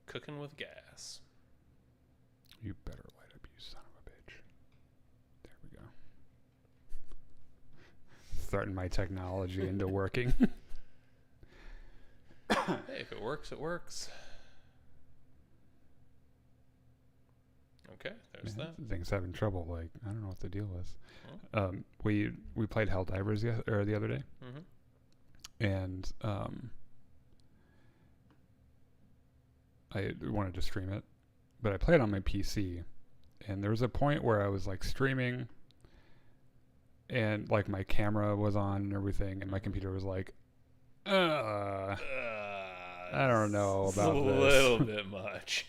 cooking with gas. You better light up, you son of a bitch. There we go. Starting my technology into working. Hey, if it works, it works. Okay, there's that. Thing's having trouble. Like, I don't know what the deal is. We played Helldivers the other day. Mm-hmm. And I wanted to stream it, but I played on my PC, and there was a point where I was like streaming, and like my camera was on and everything, and my computer was like, I don't know about this. A this. little bit much.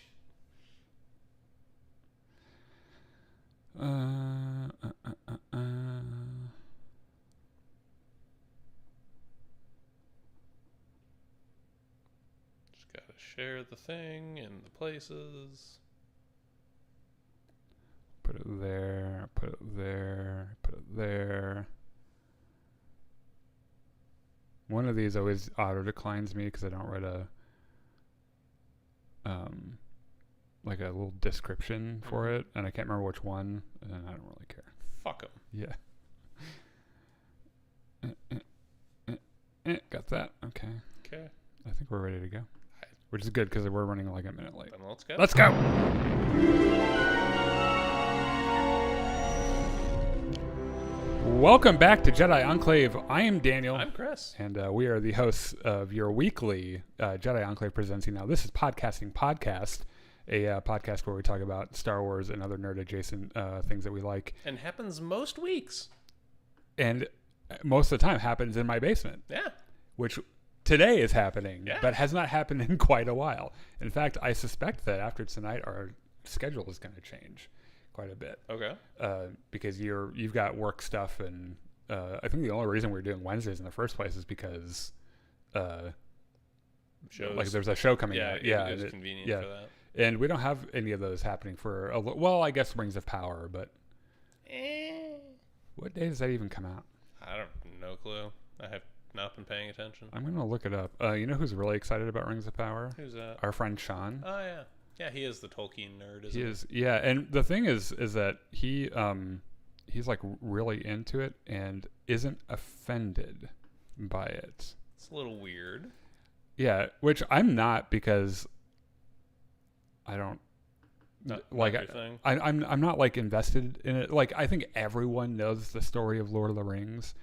Just gotta share the thing in the places. Put it there, put it there, put it there. One of these always auto declines me because I don't write a like a little description for it, and I can't remember which one, and I don't really care. Fuck 'em. Yeah. Got that. Okay. Okay. I think we're ready to go, which is good because we're running like a minute late. Then let's go. Let's go. Welcome back to Jedi Enclave. I am Daniel. I'm Chris. And we are the hosts of your weekly Jedi Enclave Presenting. Now, this is Podcasting Podcast, a podcast where we talk about Star Wars and other nerd-adjacent things that we like. And happens most weeks. And most of the time happens in my basement. Yeah. Which today is happening, yeah. but has not happened in quite a while. In fact, I suspect that after tonight, our schedule is going to change quite a bit. Okay. Because you've got work stuff, and I think the only reason we're doing Wednesdays in the first place is because Shows. like there's a show coming out. Yeah, it was convenient for that. And we don't have any of those happening for well, I guess Rings of Power, but what day does that even come out? I don't no clue. I have not been paying attention. I'm gonna look it up. You know who's really excited about Rings of Power? Who's that? Our friend Sean. Oh yeah. Yeah, he is the Tolkien nerd, isn't He is, yeah. And the thing is that he's like really into it and isn't offended by it. It's a little weird. Yeah, which I'm not, because I don't like. I'm not like invested in it. Like, I think everyone knows the story of Lord of the Rings.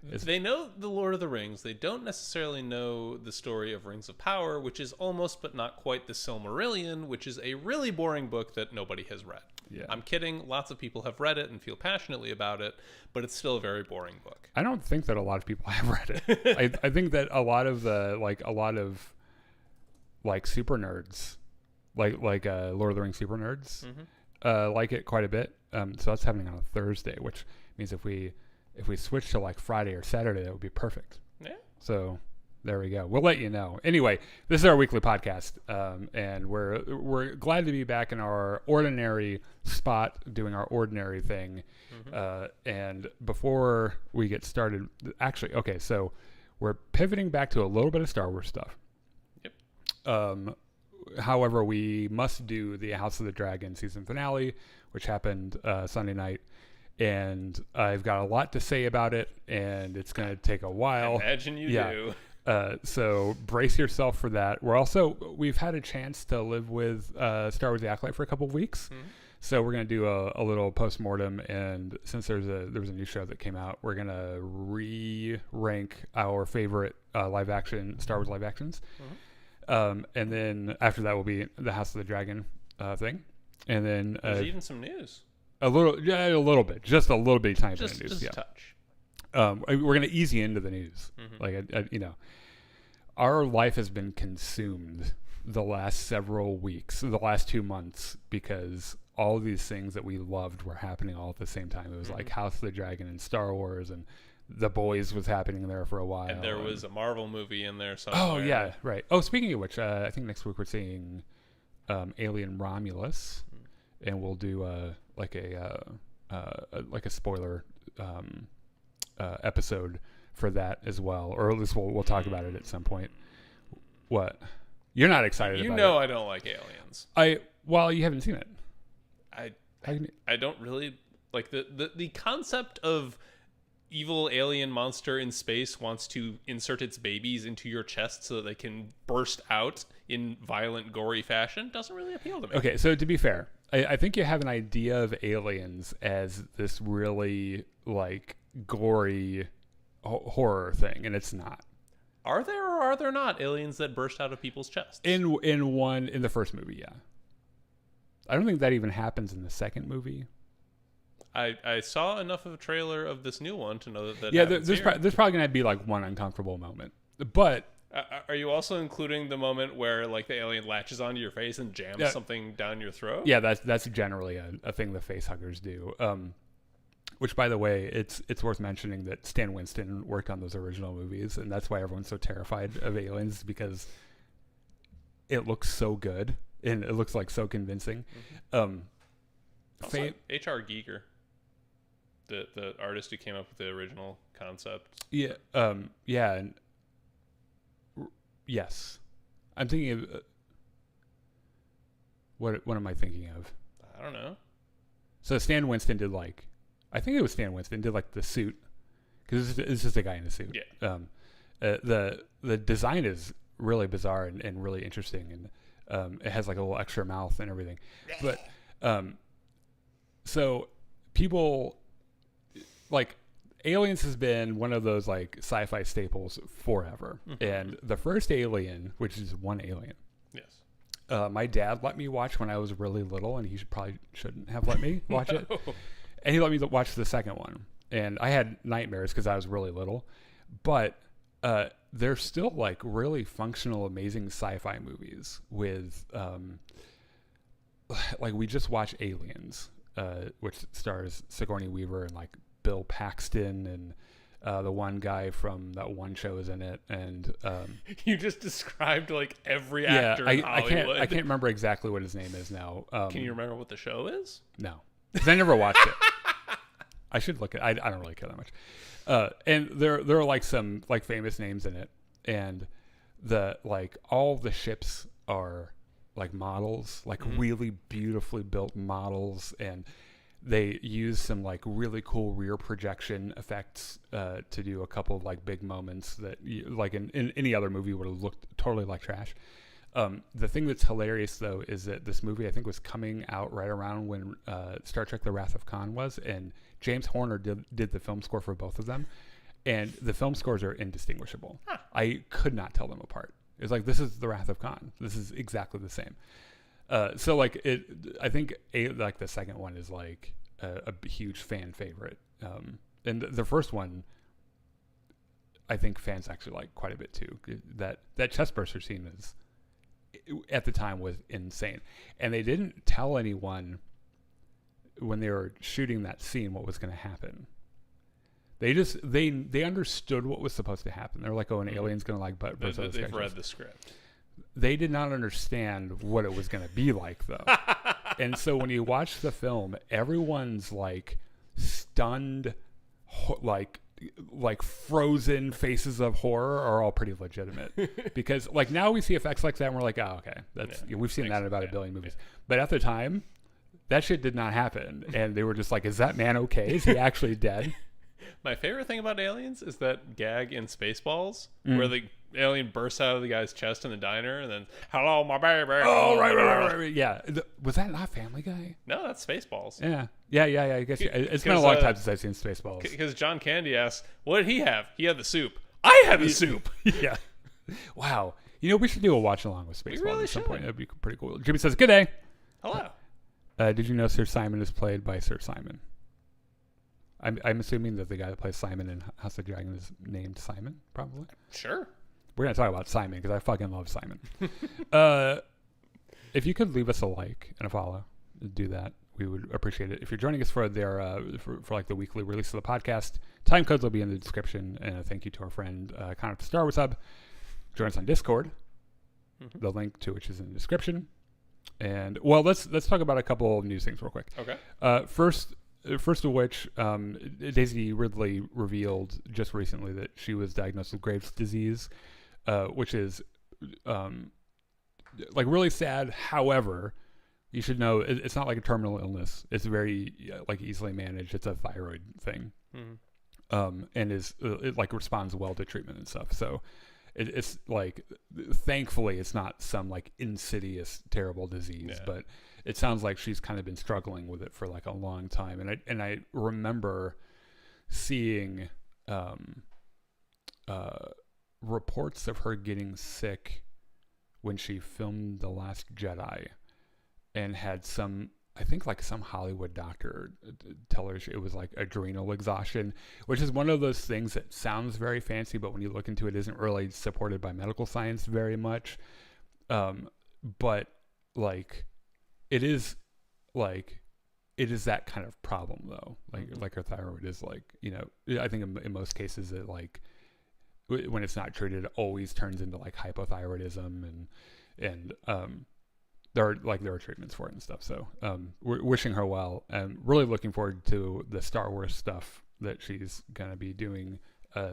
They know the Lord of the Rings. They don't necessarily know the story of Rings of Power, which is almost but not quite the Silmarillion, which is a really boring book that nobody has read. Yeah. I'm kidding. Lots of people have read it and feel passionately about it, but it's still a very boring book. I don't think that a lot of people have read it. I think that a lot of super nerds, like Lord of the Rings super nerds, like it quite a bit. So that's happening on a Thursday, which means if we switch to like Friday or Saturday, that would be perfect. Yeah. So there we go. We'll let you know. Anyway, this is our weekly podcast, and we're glad to be back in our ordinary spot, doing our ordinary thing. And before we get started, actually, okay, so we're pivoting back to a little bit of Star Wars stuff. Yep. However, we must do the House of the Dragon season finale, which happened Sunday night. And I've got a lot to say about it, and it's going to take a while. Imagine you do. So brace yourself for that. We've had a chance to live with Star Wars: The Acolyte for a couple of weeks. So we're going to do a little post-mortem, and since there was a new show that came out, we're going to re-rank our favorite live action Star Wars live actions. And then after that will be the House of the Dragon thing. And then there's even some news. A little bit, just a little bit, tiny bit of news. Just yeah. a touch. We're gonna ease you into the news. Like, our life has been consumed the last several weeks, the last 2 months, because all of these things that we loved were happening all at the same time. It was like House of the Dragon and Star Wars, and The Boys was happening there for a while. And there was a Marvel movie in there somewhere. Oh yeah, right. Oh, speaking of which, I think next week we're seeing Alien Romulus, and we'll do like a spoiler episode for that as well, or at least we'll talk about it at some point. What? You're not excited about it. You know I don't like Aliens. Well, you haven't seen it. I don't really like the concept of evil alien monster in space wants to insert its babies into your chest so that they can burst out in violent, gory fashion. Doesn't really appeal to me. Okay, so to be fair, I think you have an idea of Aliens as this really like gory horror thing, and it's not. Are there or are there not aliens that burst out of people's chests? In the first movie, yeah. I don't think that even happens in the second movie. I saw enough of a trailer of this new one to know that yeah, there's probably going to be like one uncomfortable moment. But are you also including the moment where like the alien latches onto your face and jams something down your throat? Yeah, that's generally a thing the face huggers do. Which, by the way, it's worth mentioning that Stan Winston worked on those original movies, and that's why everyone's so terrified of Aliens, because it looks so good and it looks like so convincing. Also, H.R. Giger, the artist who came up with the original concept. Yeah. And yes, I'm thinking of what am I thinking of? I don't know. So Stan Winston did I think it was Stan Winston did the suit, because it's just a guy in a suit. Yeah. The design is really bizarre and really interesting, and it has like a little extra mouth and everything. But so people like Aliens has been one of those like sci-fi staples forever. Mm-hmm. And the first Alien, which is one alien. Yes. My dad let me watch when I was really little, and he shouldn't have let me watch it. And he let me watch the second one. And I had nightmares because I was really little. But they're still like really functional, amazing sci-fi movies with like we just watched Aliens, which stars Sigourney Weaver and like Bill Paxton, and the one guy from that one show is in it. And you just described like every actor in Hollywood. I can't remember exactly what his name is now. Can you remember what the show is? No, because I never watched it. I should look at. I don't really care that much. And there are like some like famous names in it, and the like all the ships are like models, like really beautifully built models, and they use some like really cool rear projection effects to do a couple of like big moments that like in any other movie would have looked totally like trash. The thing that's hilarious though is that this movie I think was coming out right around when Star Trek: The Wrath of Khan was, and James Horner did the film score for both of them, and the film scores are indistinguishable. Huh. I could not tell them apart. It's like, this is The Wrath of Khan. This is exactly the same. So like I think like the second one is like a huge fan favorite, and the first one I think fans actually like quite a bit too. That chestburster scene is at the time was insane, and they didn't tell anyone when they were shooting that scene what was going to happen. They just they understood what was supposed to happen. They're like, oh, an alien's going to like burst out of the sky. They've read the script. They did not understand what it was going to be like though. And so when you watch the film, everyone's like stunned, like frozen faces of horror are all pretty legitimate, because like now we see effects like that and we're like, oh, okay, we've seen that in about a billion movies. But at the time, that shit did not happen, and they were just like, is that man okay? Is he actually dead? My favorite thing about Aliens is that gag in Spaceballs where the alien bursts out of the guy's chest in the diner and then, hello, my baby. Oh, right. Yeah. Was that not Family Guy? No, that's Spaceballs. Yeah. I guess it's been a long time since I've seen Spaceballs. Because John Candy asks, what did he have? He had the soup. I had the soup. Yeah. Wow. We should do a watch along with Spaceballs really at some should. point. That'd be pretty cool. Jimmy says, good day. Hello. Did you know Sir Simon is played by Sir Simon? I'm assuming that the guy that plays Simon in House of the Dragon is named Simon, probably. Sure. We're going to talk about Simon because I fucking love Simon. If you could leave us a like and a follow, do that. We would appreciate it. If you're joining us for like the weekly release of the podcast, time codes will be in the description. And a thank you to our friend Connor from Star Wars Hub. Join us on Discord. Mm-hmm. The link to which is in the description. And well, let's talk about a couple of news things real quick. Okay. First of which, Daisy Ridley revealed just recently that she was diagnosed with Graves' disease, which is like really sad. However, you should know it's not like a terminal illness. It's very like easily managed. It's a thyroid thing, and it like responds well to treatment and stuff. So it's like, thankfully, it's not some like insidious, terrible disease. But it sounds like she's kind of been struggling with it for like a long time. And I remember seeing reports of her getting sick when she filmed The Last Jedi, and had some Hollywood doctor tell her it was like adrenal exhaustion, which is one of those things that sounds very fancy, but when you look into it, isn't really supported by medical science very much. But like, it is that kind of problem though. Like her thyroid is like, I think in most cases it like, when it's not treated, it always turns into like hypothyroidism, and there are treatments for it and stuff. So we're wishing her well, and really looking forward to the Star Wars stuff that she's gonna be doing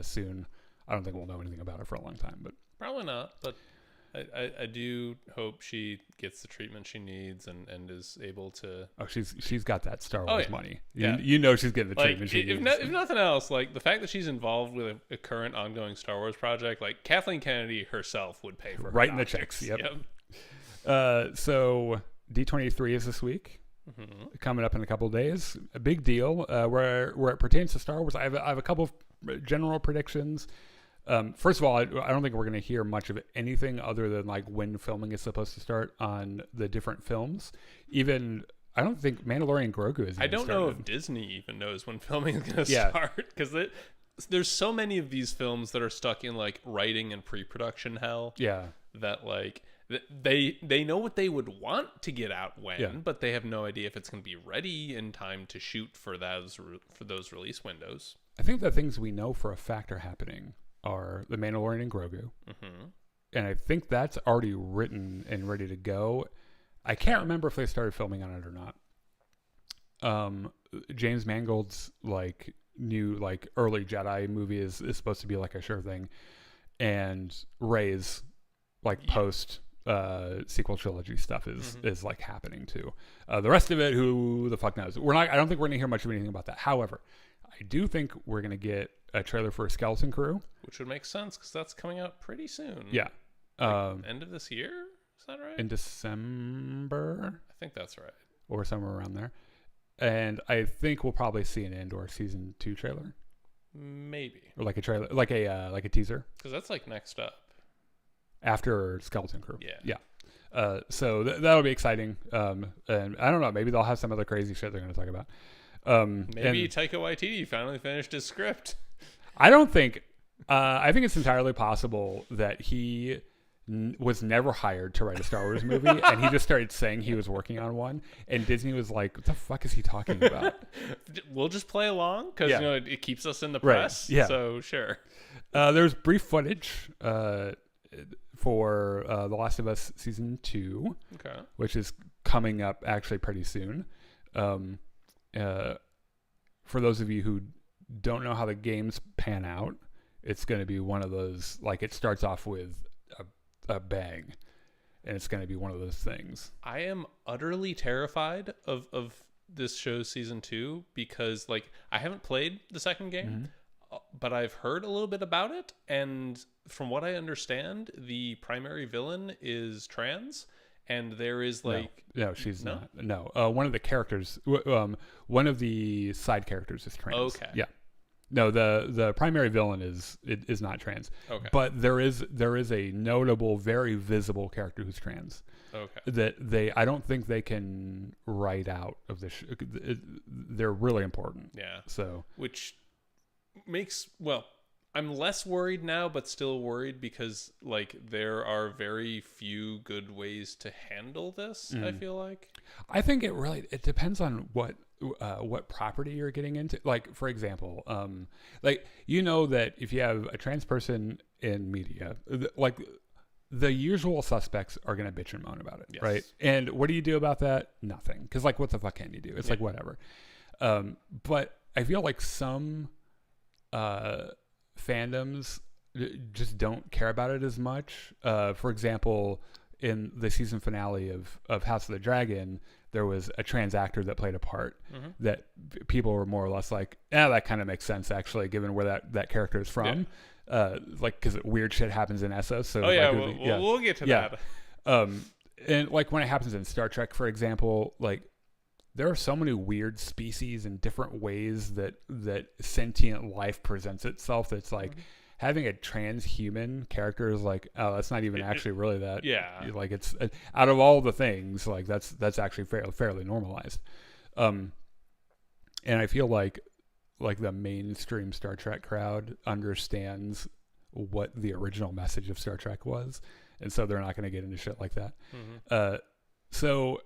soon. I don't think we'll know anything about it for a long time, but probably not. But I do hope she gets the treatment she needs and is able to. Oh, she's got that Star Wars money. Yeah. You know she's getting the treatment she needs. If nothing else, like the fact that she's involved with a current ongoing Star Wars project, like Kathleen Kennedy herself would pay for her writing the checks. Yep. So D23 is this week. Coming up in a couple of days. A big deal. Where it pertains to Star Wars, I have a couple of general predictions. First of all, I don't think we're going to hear much of anything other than like when filming is supposed to start on the different films. Even I don't think Mandalorian Grogu is. I don't know if Disney even knows when filming is going to start, because there's so many of these films that are stuck in like writing and pre-production hell. Yeah, that like they know what they would want to get out when, but they have no idea if it's going to be ready in time to shoot for those release windows. I think the things we know for a fact are happening are the Mandalorian and Grogu. And I think that's already written and ready to go. I can't remember if they started filming on it or not. James Mangold's like new like early Jedi movie is supposed to be like a sure thing, and Rey's like post sequel trilogy stuff is like happening too. The rest of it, who the fuck knows? I don't think we're gonna hear much of anything about that. However, I do think we're gonna get a trailer for Skeleton Crew, which would make sense because that's coming out pretty soon. Yeah, like end of this year. Is that right? In December, I think that's right, or somewhere around there. And I think we'll probably see an Andor season 2 trailer, maybe, or like a trailer, like a teaser, because that's like next up after Skeleton Crew. Yeah. So that'll be exciting. And I don't know, maybe they'll have some other crazy shit they're going to talk about. Maybe Taika Waititi finally finished his script. I don't think. I think it's entirely possible that he was never hired to write a Star Wars movie, and he just started saying he was working on one, and Disney was like, "What the fuck is he talking about?" We'll just play along because it keeps us in the press. Right. Yeah. So sure. There's brief footage for The Last of Us season 2, which is coming up actually pretty soon. For those of you who don't know how the games pan out, it's going to be one of those, like, it starts off with a bang, and it's going to be one of those things. I am utterly terrified of this show's season 2 because, like, I haven't played the second game, but I've heard a little bit about it, and from what I understand, the primary villain is trans. And there is like no she's not. No, one of the characters, one of the side characters is trans. Okay. Yeah. No, the primary villain is not trans. Okay. But there is a notable, very visible character who's trans. Okay. That I don't think they can write out of this. They're really important. Yeah. So which makes I'm less worried now, but still worried because like there are very few good ways to handle this. I feel like. I think it depends on what property you're getting into. Like, for example, like, that if you have a trans person in media, like the usual suspects are going to bitch and moan about it, yes. Right? And what do you do about that? Nothing. Because like, what the fuck can you do? It's like whatever. But I feel like some fandoms just don't care about it as much. For example, in the season finale of House of the Dragon, there was a trans actor that played a part that people were more or less like, that kind of makes sense actually, given where that character is from. Like, because weird shit happens in Essos. So we'll get to that. And like when it happens in Star Trek, for example, like there are so many weird species and different ways that sentient life presents itself. That's like having a transhuman character is like, oh, that's not even actually really that. Yeah. Like it's out of all the things, like that's actually fairly normalized. And I feel like the mainstream Star Trek crowd understands what the original message of Star Trek was. And so they're not going to get into shit like that. So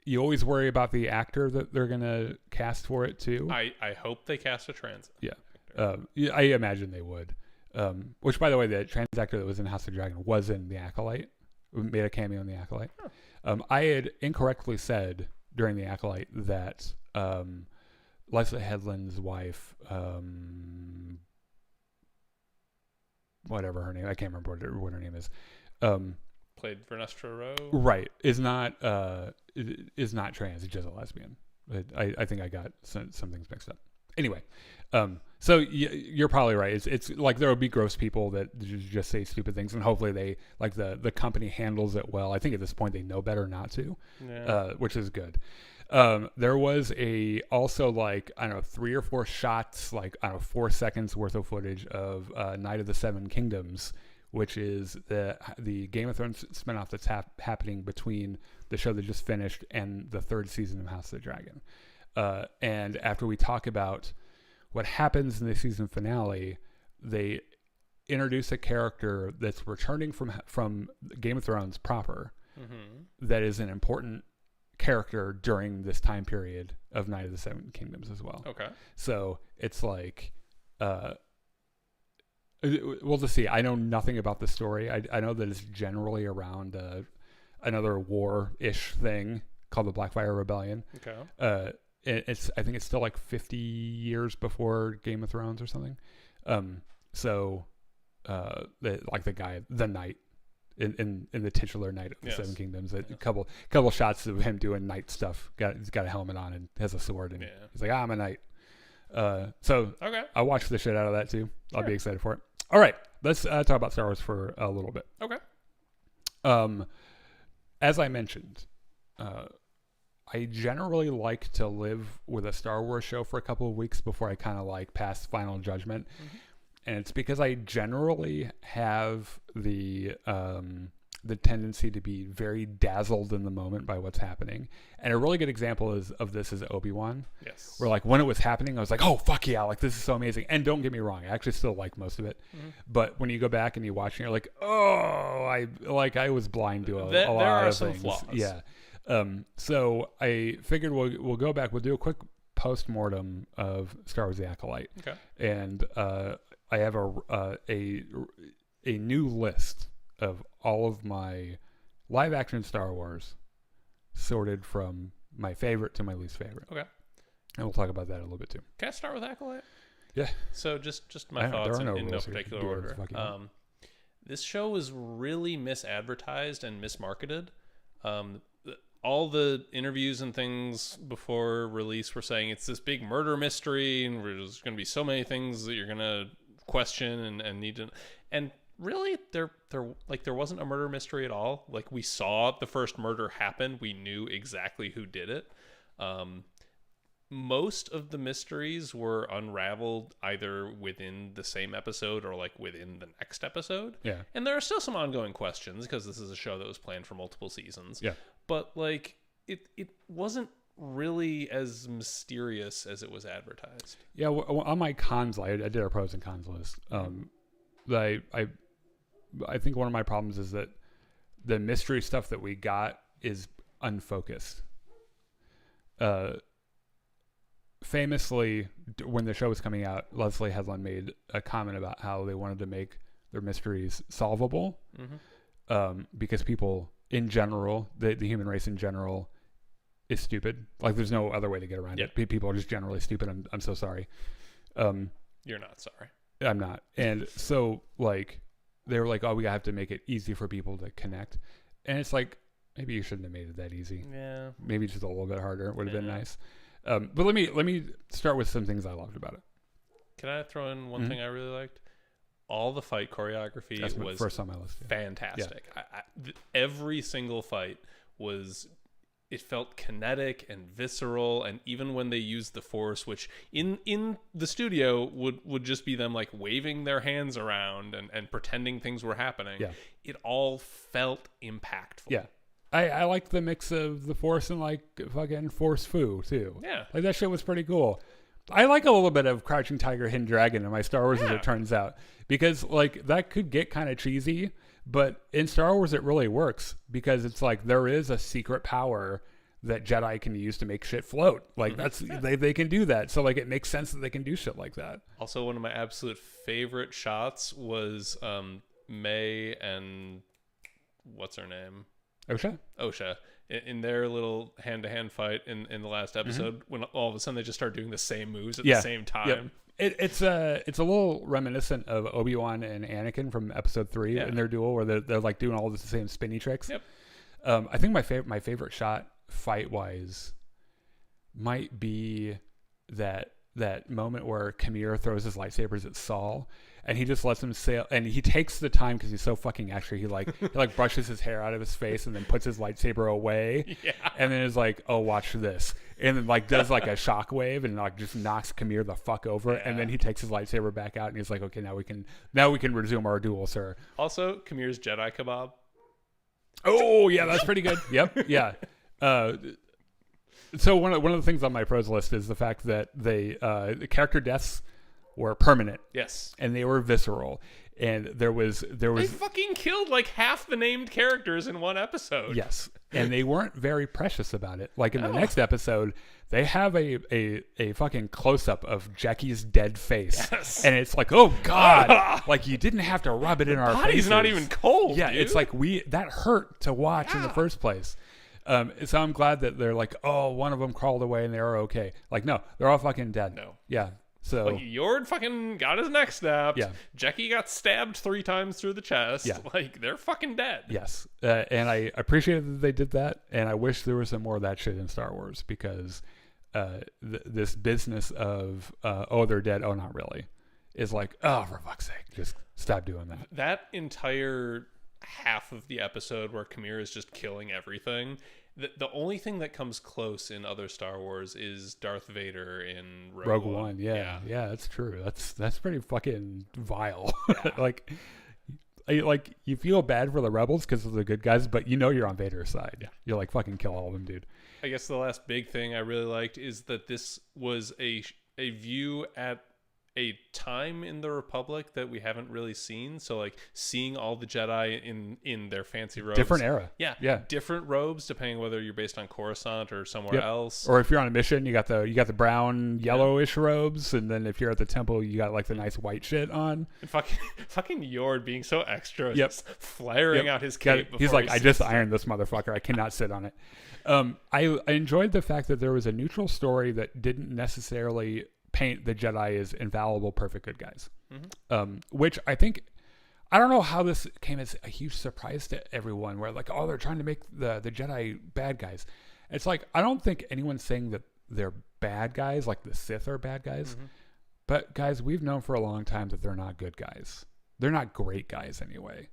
you always worry about the actor that they're going to cast for it too. I hope they cast a trans. Yeah. I imagine they would. Which, by the way, the trans actor that was in House of the Dragon was in The Acolyte. Made a cameo in The Acolyte. I had incorrectly said during The Acolyte that Leslie Headland's wife, whatever her name, I can't remember what her name is. Played Vernestra Rowe. Right, is not trans. It's just a lesbian. I think I got some things mixed up. Anyway, so you're probably right. It's like there will be gross people that just say stupid things, and hopefully they like the company handles it well. I think at this point they know better not to, which is good. There was also like, I don't know, 3 or 4 shots, like, I don't know, 4 seconds worth of footage of Night of the Seven Kingdoms, which is the Game of Thrones spinoff that's happening between the show that just finished and the 3rd season of House of the Dragon. And after we talk about what happens in the season finale, they introduce a character that's returning from Game of Thrones proper, that is an important character during this time period of Night of the Seven Kingdoms as well. Okay. So it's like, we'll just see. I know nothing about the story. I know that it's generally around another war-ish thing called the Blackfire Rebellion. Okay. I think it's still like 50 years before Game of Thrones or something. So the guy, the knight, in the titular Knight of the Seven Kingdoms, a couple shots of him doing knight stuff. He's got a helmet on and has a sword, and he's like, I'm a knight. So okay, I watched the shit out of that too. I'll be excited for it. All right, let's talk about Star Wars for a little bit. Okay. As I mentioned, I generally like to live with a Star Wars show for a couple of weeks before I kind of like pass final judgment. And it's because I generally have the tendency to be very dazzled in the moment by what's happening. And a really good example of this is Obi-Wan. Yes. Where like when it was happening, I was like, oh, fuck yeah, like this is so amazing. And don't get me wrong, I actually still like most of it. But when you go back and you watch and you're like, oh, I was blind to a lot of things. There are some flaws. Yeah. So I figured we'll go back. We'll do a quick post-mortem of Star Wars: The Acolyte. Okay. And I have a new list of all of my live-action Star Wars, sorted from my favorite to my least favorite. Okay. And we'll talk about that a little bit too. Can I start with Acolyte? Yeah. So just my thoughts in no particular order. This show was really misadvertised and mismarketed. All the interviews and things before release were saying it's this big murder mystery, and there's going to be so many things that you're going to question and need to. And really, there wasn't a murder mystery at all. Like, we saw the first murder happen. We knew exactly who did it. Most of the mysteries were unraveled either within the same episode or like within the next episode. Yeah. And there are still some ongoing questions because this is a show that was planned for multiple seasons. Yeah. But like it wasn't really as mysterious as it was advertised. Yeah. Well, on my cons, I did a pros and cons list. I think one of my problems is that the mystery stuff that we got is unfocused. Famously, when the show was coming out, Leslie Headland made a comment about how they wanted to make their mysteries solvable, because people in general, the human race in general, is stupid. Like, there's no other way to get around it. People are just generally stupid. I'm so sorry. You're not sorry. I'm not. And so, like, they were like, oh, we have to make it easy for people to connect. And it's like, maybe you shouldn't have made it that easy. Yeah. Maybe just a little bit harder would have been nice. But let me start with some things I loved about it. Can I throw in one thing I really liked? All the fight choreography was first on my list. Fantastic. Yeah. Every single fight it felt kinetic and visceral, and even when they used the Force, which in the studio would just be them like waving their hands around and pretending things were happening, it all felt impactful. Yeah. I liked the mix of the Force and like fucking Force Fu too. Yeah. Like that shit was pretty cool. I like a little bit of Crouching Tiger, Hidden Dragon in my Star Wars as it turns out, because like that could get kind of cheesy, but in Star Wars it really works because it's like there is a secret power that Jedi can use to make shit float. Like they can do that. So like it makes sense that they can do shit like that. Also, one of my absolute favorite shots was May and what's her name? Osha. In their little hand-to-hand fight in the last episode, when all of a sudden they just start doing the same moves at the same time. Yep. It's a little reminiscent of Obi-Wan and Anakin from Episode 3 in their duel, where they're like doing all the same spinny tricks. Yep. I think my favorite shot fight-wise might be that moment where Kamir throws his lightsabers at Saul, and he just lets him sail, and he takes the time because he's so fucking extra. He brushes his hair out of his face and then puts his lightsaber away, and then is like, "Oh, watch this," and then like does like a shockwave and like just knocks Kamir the fuck over, and then he takes his lightsaber back out and he's like, "Okay, now we can resume our duel, sir." Also, Kamir's Jedi kebab. Oh yeah, that's pretty good. Yep, yeah. So one of the things on my pros list is the fact that the character deaths were permanent. Yes. And they were visceral. And there was they fucking killed like half the named characters in one episode. Yes. And they weren't very precious about it. Like in the next episode, they have a fucking close up of Jackie's dead face. Yes. And it's like, oh God. Like you didn't have to rub it in our faces. Body's not even cold. Yeah, dude. it's like that hurt to watch in the first place. So I'm glad that they're like, oh, one of them crawled away and they were okay. Like, no, they're all fucking dead. No. Yeah. So like Yord fucking got his neck snapped. Yeah. Jackie got stabbed 3 times through the chest. Yeah. Like they're fucking dead. Yes. And I appreciated that they did that. And I wish there was some more of that shit in Star Wars because this business of, oh, they're dead. Oh, not really. Is like, oh, for fuck's sake, just stop doing that. That entire half of the episode where Kamir is just killing everything. The only thing that comes close in other Star Wars is Darth Vader in Rogue One. Yeah, that's true. That's pretty fucking vile. Yeah. like you feel bad for the rebels because of the good guys, but you know you're on Vader's side. Yeah. You're like, fucking kill all of them, dude. I guess the last big thing I really liked is that this was a view at a time in the Republic that we haven't really seen. So like seeing all the Jedi in their fancy robes, different era. Yeah, different robes depending whether you're based on Coruscant or somewhere else, or if you're on a mission you got the brown yellowish robes, and then if you're at the temple you got like the nice white shit on. And fucking Yord being so extra, just flaring out his cape. He's like, I just ironed this motherfucker, I cannot sit on it. I enjoyed the fact that there was a neutral story that didn't necessarily paint the Jedi as infallible, perfect good guys. Which I think, I don't know how this came as a huge surprise to everyone, where like, oh, they're trying to make the Jedi bad guys. It's like, I don't think anyone's saying that they're bad guys, like the Sith are bad guys. But guys, we've known for a long time that they're not good guys. They're not great guys anyway.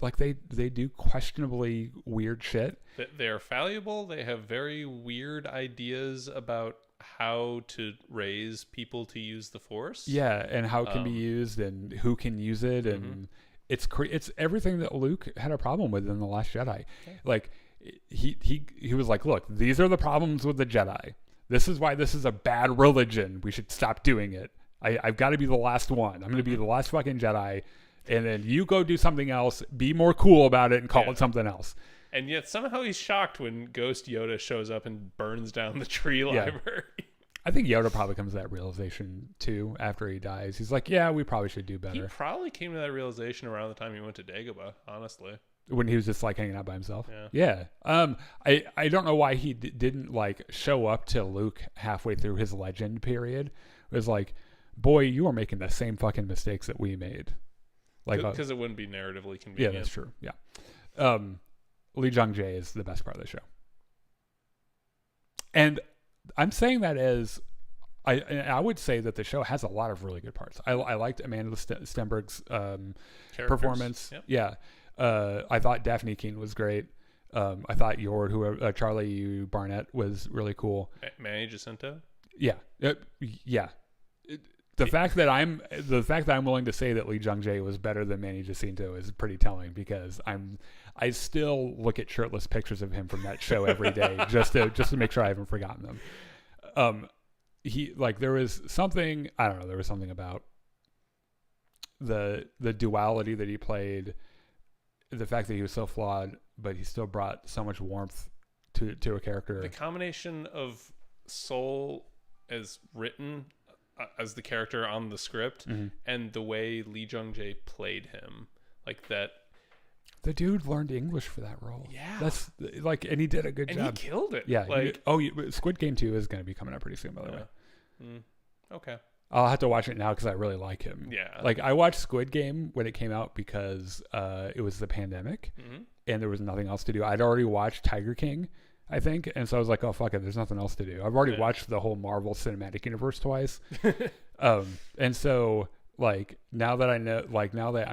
Like they do questionably weird shit. They're fallible. They have very weird ideas about how to raise people to use the Force. Yeah, and how it can be used and who can use it, and it's everything that Luke had a problem with in The Last Jedi. Okay. Like he was like, look, these are the problems with the Jedi. This is why this is a bad religion. We should stop doing it. I've got to be the last one. I'm going to be the last fucking Jedi, and then you go do something else. Be more cool about it and call it something else. And yet somehow he's shocked when Ghost Yoda shows up and burns down the tree library. I think Yoda probably comes to that realization too after he dies. He's like, yeah, we probably should do better. He probably came to that realization around the time he went to Dagobah, honestly. When he was just like hanging out by himself. Yeah. I don't know why he didn't like show up to Luke halfway through his legend period. It was like, boy, you are making the same fucking mistakes that we made. Like because it wouldn't be narratively yeah, convenient. that's true. Yeah, Lee Jung-jae is the best part of the show, and I'm saying that as I would say that the show has a lot of really good parts. I liked Amanda Stenberg's performance. Yep. Yeah, I thought Daphne Keane was great. I thought Charlie Barnett was really cool. Manny Jacinto. Yeah, yeah. The fact that I'm willing to say that Lee Jung-jae was better than Manny Jacinto is pretty telling, because I still look at shirtless pictures of him from that show every day just to make sure I haven't forgotten them. There was something, I don't know, there was something about the duality that he played, the fact that he was so flawed, but he still brought so much warmth to a character. The combination of Soul as written as the character on the script, and the way Lee Jung-jae played him, like that. The dude learned English for that role. Yeah, that's like, and he did a good job. And he killed it. Yeah, Squid Game 2 is going to be coming up pretty soon, by the way. Okay. I'll have to watch it now because I really like him. Yeah. Like, I watched Squid Game when it came out because it was the pandemic, and there was nothing else to do. I'd already watched Tiger King, I think, and so I was like, oh, fuck it, there's nothing else to do. I've already watched the whole Marvel Cinematic Universe twice. And so, like, now that I know, like, now that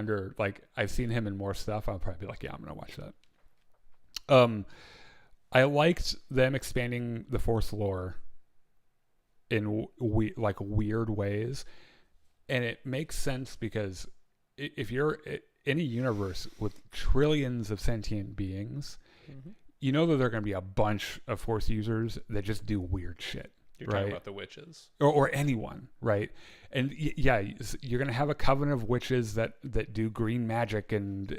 I've seen him in more stuff, I'll probably be like, yeah, I'm going to watch that. I liked them expanding the Force lore in weird ways, and it makes sense because if you're in a universe with trillions of sentient beings, you know that there are going to be a bunch of Force users that just do weird shit. You're talking about the witches, or anyone, right? And yeah, you're going to have a coven of witches that do green magic and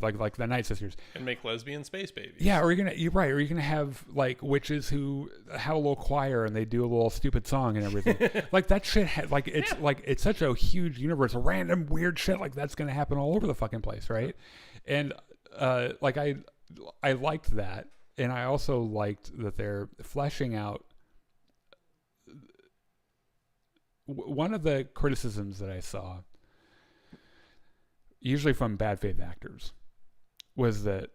like the Night Sisters, and make lesbian space babies. Yeah, or you're going to have like witches who have a little choir and they do a little stupid song and everything. Like that shit, it's such a huge universe. Random weird shit like that's going to happen all over the fucking place, right? And I liked that, and I also liked that they're fleshing out. One of the criticisms that I saw, usually from bad faith actors, was that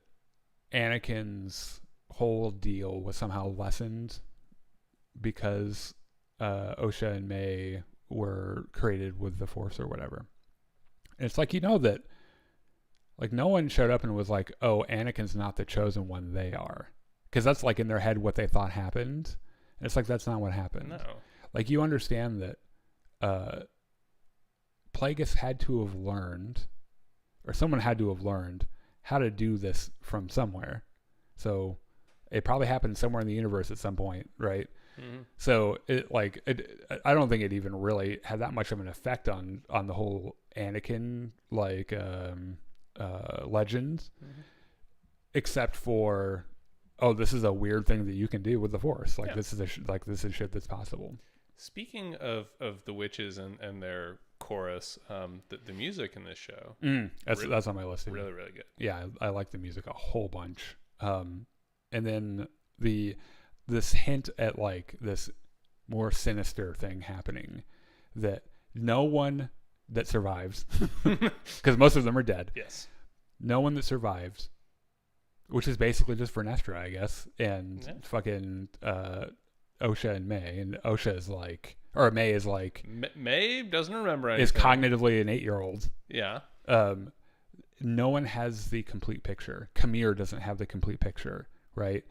Anakin's whole deal was somehow lessened because Osha and May were created with the Force or whatever. And it's like, that, like, no one showed up and was like, oh, Anakin's not the chosen one, they are. Because that's like in their head what they thought happened. And it's like, that's not what happened. No. Like, you understand that Plagueis had to have learned, or someone had to have learned how to do this from somewhere. So it probably happened somewhere in the universe at some point, right? So I don't think it even really had that much of an effect on the whole Anakin legend, except for, oh, this is a weird thing that you can do with the Force. Like, this is shit that's possible. Speaking of the witches and their chorus, the music in this show, that's on my list too. Really, really good. Yeah, I like the music a whole bunch. And then this hint at like this more sinister thing happening that no one that survives, because most of them are dead. Yes. No one that survives, which is basically just Vernestra, I guess, and fucking Osha and May, and Osha is like, or May is like, May doesn't remember anything. Is cognitively an 8-year-old. Yeah. No one has the complete picture. Kamir doesn't have the complete picture, right?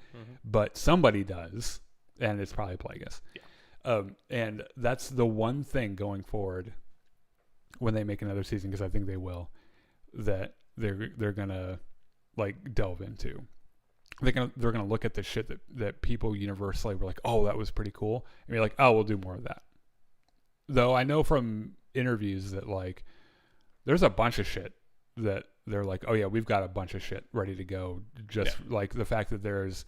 But somebody does, and it's probably Plagueis. Yeah. And that's the one thing going forward when they make another season, because I think they will, that they're gonna like delve into. They're gonna look at the shit that people universally were like, oh, that was pretty cool, and be like, oh, we'll do more of that. Though I know from interviews that like there's a bunch of shit that they're like, oh yeah, we've got a bunch of shit ready to go. Just like the fact that there's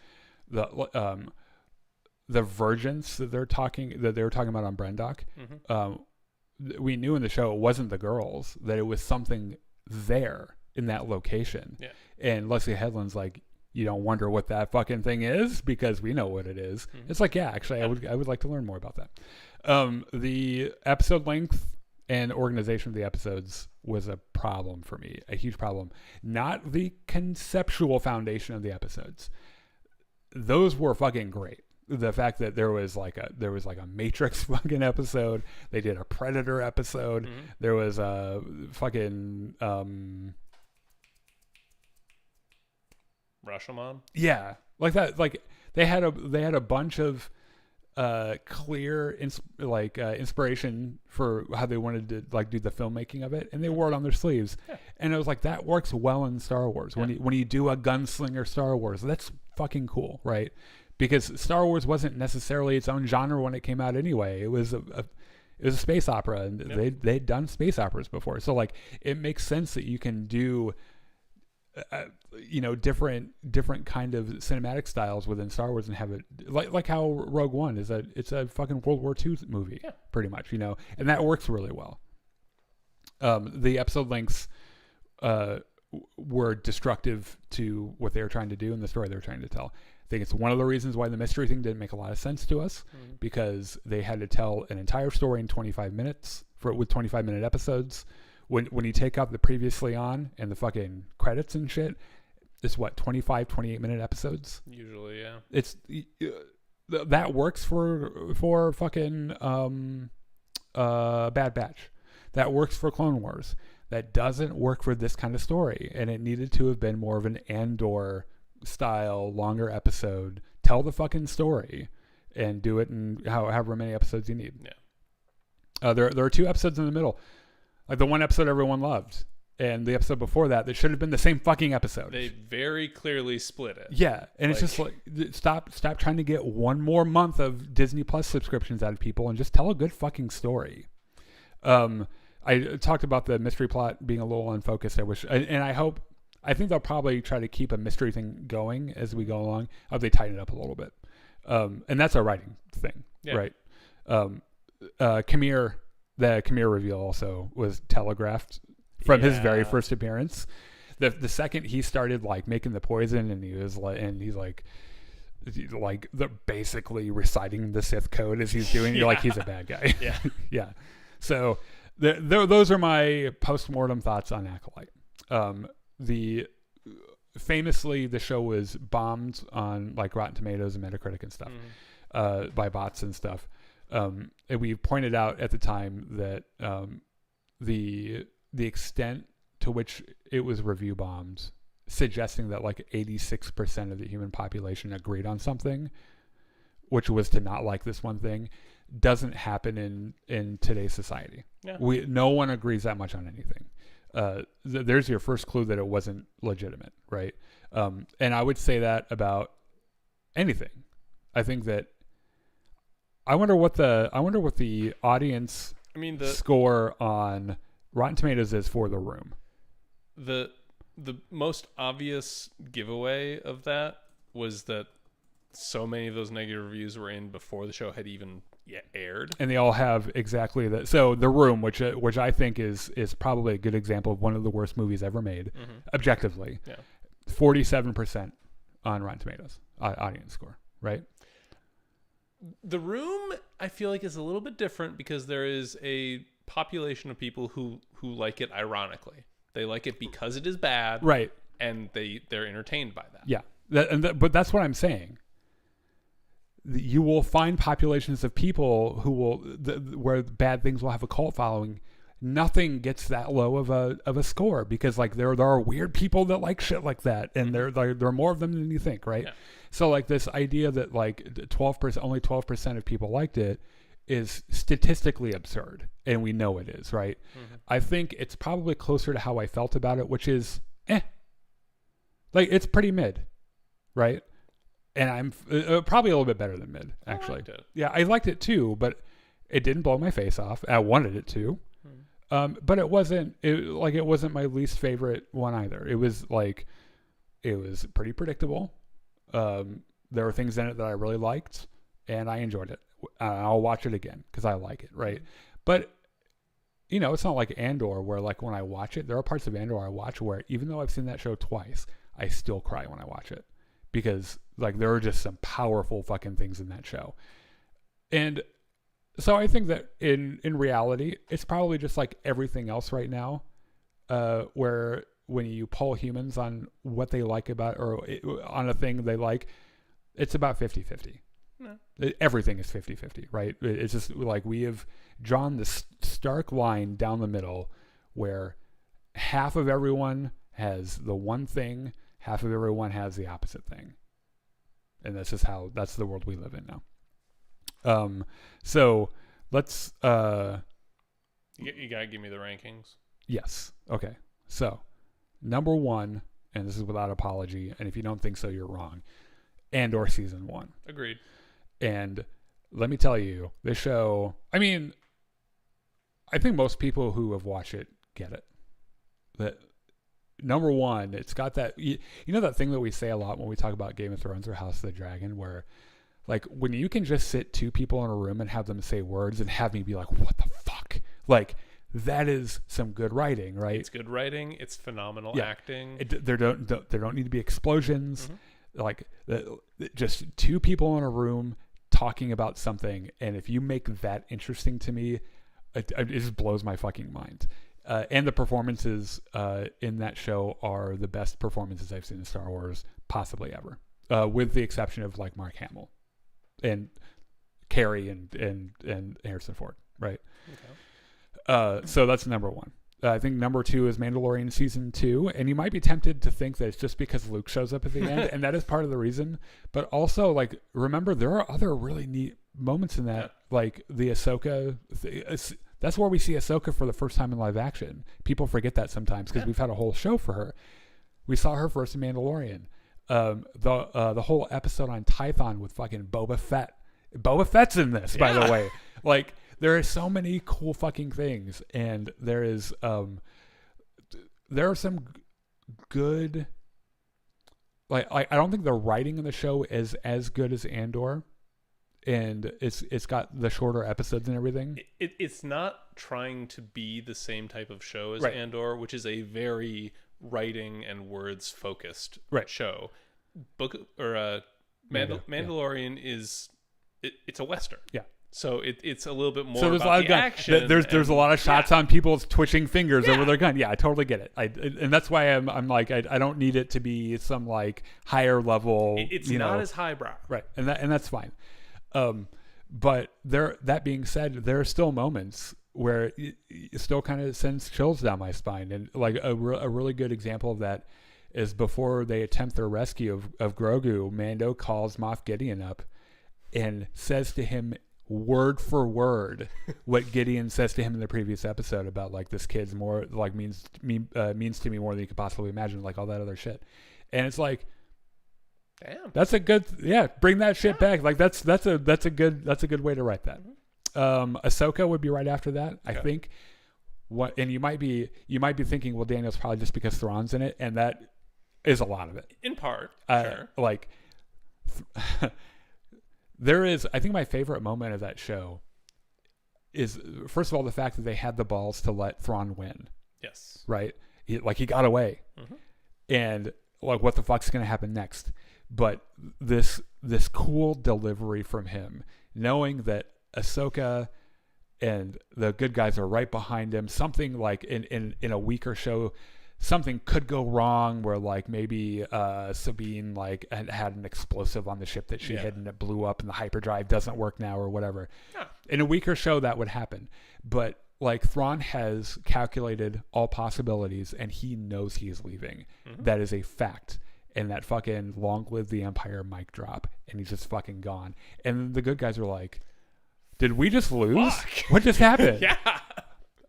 the virgins that they were talking about on Brendock. We knew in the show it wasn't the girls, that it was something there in that location. Yeah. And Leslie Headland's like, you don't wonder what that fucking thing is, because we know what it is. It's like, yeah, actually, I would like to learn more about that. The episode length and organization of the episodes was a problem for me, a huge problem. Not the conceptual foundation of the episodes. Those were fucking great. The fact that there was like a Matrix fucking episode, they did a Predator episode, there was a fucking Rashomon. Yeah, like that. Like they had a bunch of clear inspiration for how they wanted to like do the filmmaking of it, and they wore it on their sleeves. Yeah. And it was like that works well in Star Wars. Yeah. When you do a gunslinger Star Wars, that's fucking cool, right? Because Star Wars wasn't necessarily its own genre when it came out anyway. It was a space opera, and they'd done space operas before. So like it makes sense that you can do different kind of cinematic styles within Star Wars and have it like how Rogue One is it's a fucking World War II movie, pretty much, and that works really well. The episode lengths were destructive to what they were trying to do and the story they were trying to tell. I think it's one of the reasons why the mystery thing didn't make a lot of sense to us, because they had to tell an entire story in 25 minutes with 25-minute episodes. When you take out the previously on and the fucking credits and shit, it's 28-minute episodes. Usually, yeah. It's that works for fucking Bad Batch. That works for Clone Wars. That doesn't work for this kind of story, and it needed to have been more of an Andor style, longer episode. Tell the fucking story and do it in however many episodes you need. Yeah. There are 2 episodes in the middle. Like the one episode everyone loved, and the episode before that should have been the same fucking episode. They very clearly split it. Yeah, and it's just like stop trying to get one more month of Disney Plus subscriptions out of people and just tell a good fucking story. I talked about the mystery plot being a little unfocused. I think they'll probably try to keep a mystery thing going as we go along. I hope they tighten it up a little bit, and that's a writing thing, right? The Khmer reveal also was telegraphed from his very first appearance. The second he started like making the poison, and he's basically reciting the Sith code as he's doing, you're like, he's a bad guy. Yeah. Yeah. So those are my post-mortem thoughts on Acolyte. Famously, the show was bombed on like Rotten Tomatoes and Metacritic and stuff by bots and stuff. And we pointed out at the time that the extent to which it was review bombed, suggesting that like 86% of the human population agreed on something, which was to not like this one thing, doesn't happen in today's society. Yeah. No one agrees that much on anything. There's your first clue that it wasn't legitimate, right? And I would say that about anything. I think that I wonder what the audience score on Rotten Tomatoes is for The Room. The most obvious giveaway of that was that so many of those negative reviews were in before the show had even aired, and they all have exactly that. So The Room, which I think is probably a good example of one of the worst movies ever made, objectively. 47% on Rotten Tomatoes audience score, right? The Room, I feel like, is a little bit different because there is a population of people who like it ironically. They like it because it is bad, right? And they're entertained by that. Yeah, but that's what I'm saying. You will find populations of people who will where bad things will have a cult following. Nothing gets that low of a score because like there are weird people that like shit like that, and there are more of them than you think, right? Yeah. So like this idea that like 12%, only 12% of people liked it is statistically absurd, and we know it is, right? I think it's probably closer to how I felt about it, which is like it's pretty mid, right? And I'm probably a little bit better than mid, actually. I liked it. Yeah, I liked it too, but it didn't blow my face off. I wanted it to. But it wasn't my least favorite one either. It was pretty predictable. There were things in it that I really liked, and I enjoyed it. I'll watch it again because I like it, right? But it's not like Andor where like when I watch it, there are parts of Andor I watch where even though I've seen that show twice, I still cry when I watch it because like there are just some powerful fucking things in that show. And so I think that in reality, it's probably just like everything else right now. where when you poll humans on what they like about or on a thing they like, it's about 50-50. No. Everything is 50-50, right? It's just like we have drawn this stark line down the middle where half of everyone has the one thing, half of everyone has the opposite thing. And that's just that's the world we live in now. So let's, you gotta give me the rankings. Yes. Okay. So number 1, and this is without apology, and if you don't think so, you're wrong. Andor season 1. Agreed. And let me tell you, this show, I mean, I think most people who have watched it get it. That number 1, it's got that, you know, that thing that we say a lot when we talk about Game of Thrones or House of the Dragon, where like when you can just sit 2 people in a room and have them say words and have me be like, what the fuck? Like, that is some good writing, right? It's good writing. It's phenomenal acting. There don't need to be explosions. Like just 2 people in a room talking about something, and if you make that interesting to me, it just blows my fucking mind. And the performances in that show are the best performances I've seen in Star Wars possibly ever, with the exception of like Mark Hamill and Carrie and Harrison Ford, right? Okay. So that's number 1. I think number 2 is Mandalorian season 2, and you might be tempted to think that it's just because Luke shows up at the end, and that is part of the reason. But also, like, remember there are other really neat moments in that, like the Ahsoka. That's where we see Ahsoka for the first time in live action. People forget that sometimes because we've had a whole show for her. We saw her first in Mandalorian. The whole episode on Tython with fucking Boba Fett. Boba Fett's in this, by the way. Like, there are so many cool fucking things, and there are some good. Like, I don't think the writing in the show is as good as Andor, and it's got the shorter episodes and everything. It's not trying to be the same type of show as Andor, which is a very writing and words focused show. Mandalorian is it's a Western. Yeah. So it's a little bit more so there's about a lot the of action. There's a lot of shots on people's twitching fingers over their gun. Yeah, I totally get it. And that's why I'm like I don't need it to be some like higher level. It's not as highbrow, right? And that's fine. But that being said, there are still moments where it still kind of sends chills down my spine. And like a really good example of that is before they attempt their rescue of Grogu, Mando calls Moff Gideon up and says to him word for word what Gideon says to him in the previous episode about like this kid's more like means to me more than you could possibly imagine, like all that other shit. And it's like, damn, that's a good bring that shit back. Like that's a good way to write that. Ahsoka would be right after that, I think. And you might be thinking, well, Daniel's probably just because Thrawn's in it, and that is a lot of it in part. Sure. Like there is, I think my favorite moment of that show is, first of all, the fact that they had the balls to let Thrawn win. Yes. Right? He got away. Mm-hmm. And like, what the fuck's going to happen next? But this cool delivery from him, knowing that Ahsoka and the good guys are right behind him, something like in a weaker show, something could go wrong where like maybe Sabine like had an explosive on the ship that she hid and it blew up and the hyperdrive doesn't work now or whatever. Yeah. In a weaker show that would happen. But like Thrawn has calculated all possibilities and he knows he's leaving. Mm-hmm. That is a fact. And that fucking long live the Empire mic drop and he's just fucking gone. And the good guys are like, did we just lose? Fuck. What just happened? Yeah.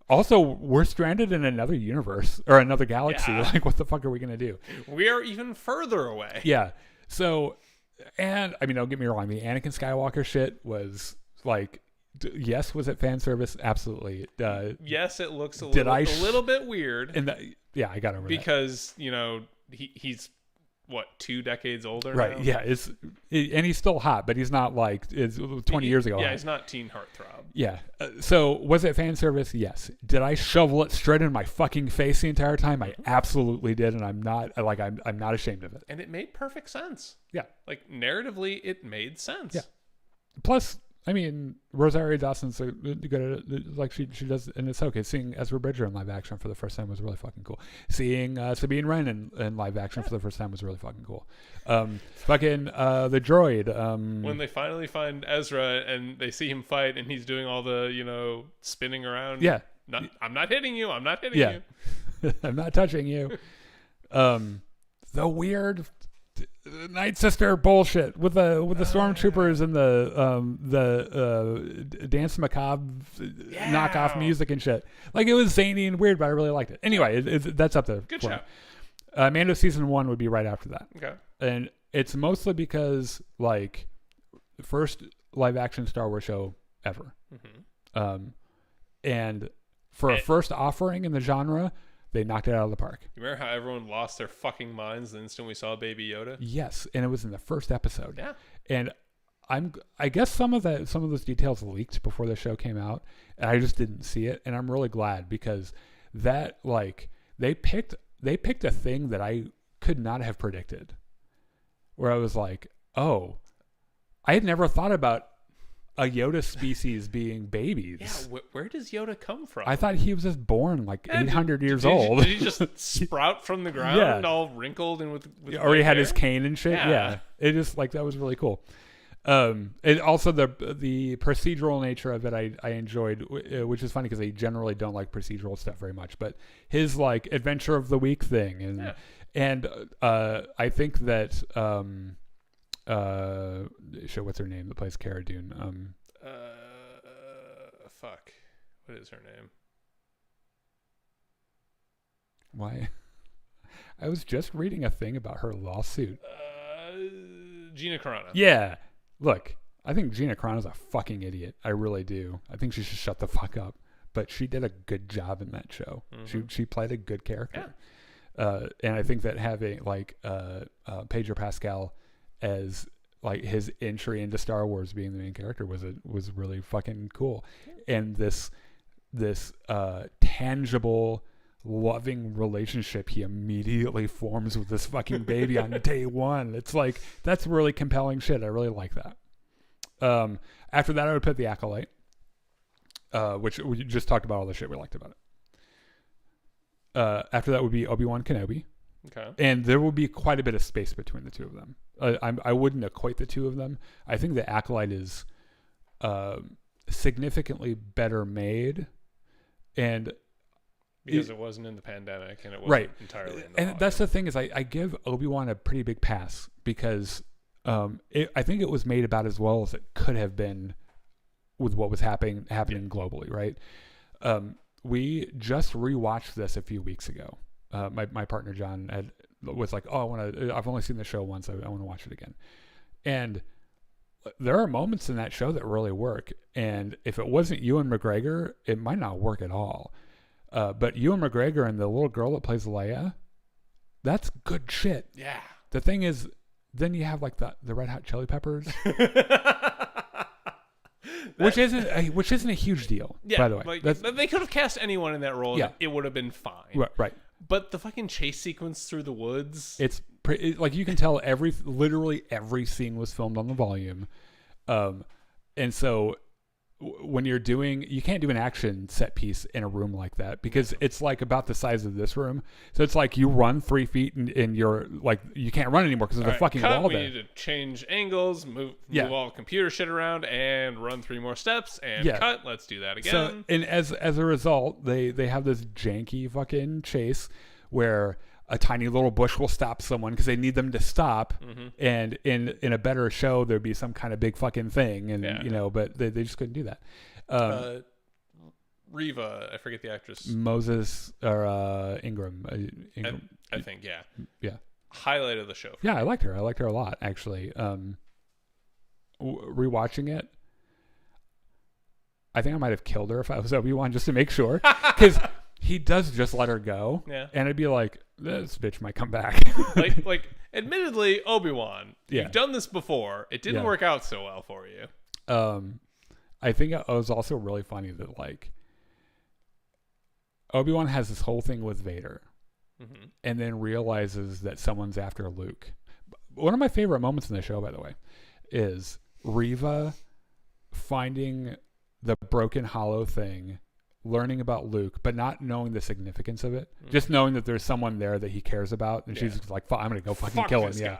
Also, we're stranded in another universe or another galaxy. Yeah. Like, what the fuck are we going to do? We are even further away. Yeah. So, and I mean, don't get me wrong. The Anakin Skywalker shit was like, yes, was it fan service? Absolutely. Yes, it looks a little bit weird. And I got over because, you know, he's what, 2 decades older right now? Yeah, and he's still hot, but he's not like 20 years ago. Yeah, he's not teen heartthrob. Yeah. So was it fan service? Yes. Did I shovel it straight in my fucking face the entire time? I absolutely did, and I'm not ashamed of it. And it made perfect sense. Yeah. Like narratively, it made sense. Yeah. Plus, I mean, Rosario Dawson's good at, like she does in Ahsoka. Seeing Ezra Bridger in live action for the first time was really fucking cool. Seeing Sabine Wren in live action for the first time was really fucking cool. Fucking the droid. When they finally find Ezra and they see him fight and he's doing all the spinning around. Yeah. I'm not hitting you. I'm not hitting you. I'm not touching you. The weird Night Sister bullshit with the stormtroopers and the Dance Macabre knockoff music and shit. Like, it was zany and weird, but I really liked it. Anyway, that's up to good show. Mando season 1 would be right after that. Okay, and it's mostly because like first live action Star Wars show ever, and for a first offering in the genre, they knocked it out of the park. You remember how everyone lost their fucking minds the instant we saw Baby Yoda? Yes, and it was in the first episode. Yeah. And I guess some of those details leaked before the show came out, and I just didn't see it. And I'm really glad, because that, like, they picked a thing that I could not have predicted. Where I was like, oh, I had never thought about a Yoda species being babies. Yeah, where does Yoda come from? I thought he was just born like 800 years old. Did he just sprout from the ground, all wrinkled and with or he had hair? His cane and shit? Yeah. It just, like, that was really cool. And also the procedural nature of it, I enjoyed, which is funny because I generally don't like procedural stuff very much. But his, like, adventure of the week thing, and I think that shit, what's her name that plays Cara Dune? Fuck, what is her name? Why? I was just reading a thing about her lawsuit. Gina Carano. Yeah. Look, I think Gina Carano's a fucking idiot. I really do. I think she should shut the fuck up. But she did a good job in that show. Mm-hmm. She played a good character. Yeah. And I think that having, like, Pedro Pascal as, like, his entry into Star Wars being the main character was really fucking cool. And this tangible, loving relationship he immediately forms with this fucking baby on day one. It's like, that's really compelling shit. I really like that. After that, I would put The Acolyte, which we just talked about all the shit we liked about it. After that would be Obi-Wan Kenobi. Okay. And there will be quite a bit of space between the two of them. I wouldn't equate the two of them. I think The Acolyte is significantly better made, and because it wasn't in the pandemic and it wasn't entirely in the volume. That's the thing, is I give Obi-Wan a pretty big pass, because I think it was made about as well as it could have been with what was happening globally, right? We just rewatched this a few weeks ago. My partner John was like, "Oh, I've only seen the show once. I want to watch it again." And there are moments in that show that really work. And if it wasn't Ewan McGregor, it might not work at all. But Ewan McGregor and the little girl that plays Leia, that's good shit. Yeah. The thing is, then you have, like, the Red Hot Chili Peppers, which isn't a huge deal. Yeah, by the way, like, they could have cast anyone in that role. Yeah. And it would have been fine. Right. But the fucking chase sequence through the woods, it's like, you can tell literally every scene was filmed on the volume, and so when you can't do an action set piece in a room like that, because it's, like, about the size of this room. So it's like you run 3 feet and you're like, you can't run anymore because there's a fucking wall there. We need to change angles, move all the computer shit around, and run 3 more steps, and cut. Let's do that again. So, and as a result, they have this janky fucking chase where a tiny little bush will stop someone because they need them to stop. Mm-hmm. And in a better show, there'd be some kind of big fucking thing, and but they just couldn't do that. Reva, I forget the actress. Moses or Ingram. I think, yeah. Highlight of the show. Yeah, I liked her. I liked her a lot, actually. Rewatching it, I think I might have killed her if I was Obi-Wan, just to make sure, because he does just let her go. Yeah. And I'd be like, this bitch might come back. like, admittedly, Obi-Wan, you've done this before. It didn't work out so well for you. I think it was also really funny that, like, Obi-Wan has this whole thing with Vader, and then realizes that someone's after Luke. One of my favorite moments in the show, by the way, is Reva finding the broken hollow thing, learning about Luke, but not knowing the significance of it. Just knowing that there's someone there that he cares about, and she's like, I'm going to go fucking kill him. Yeah.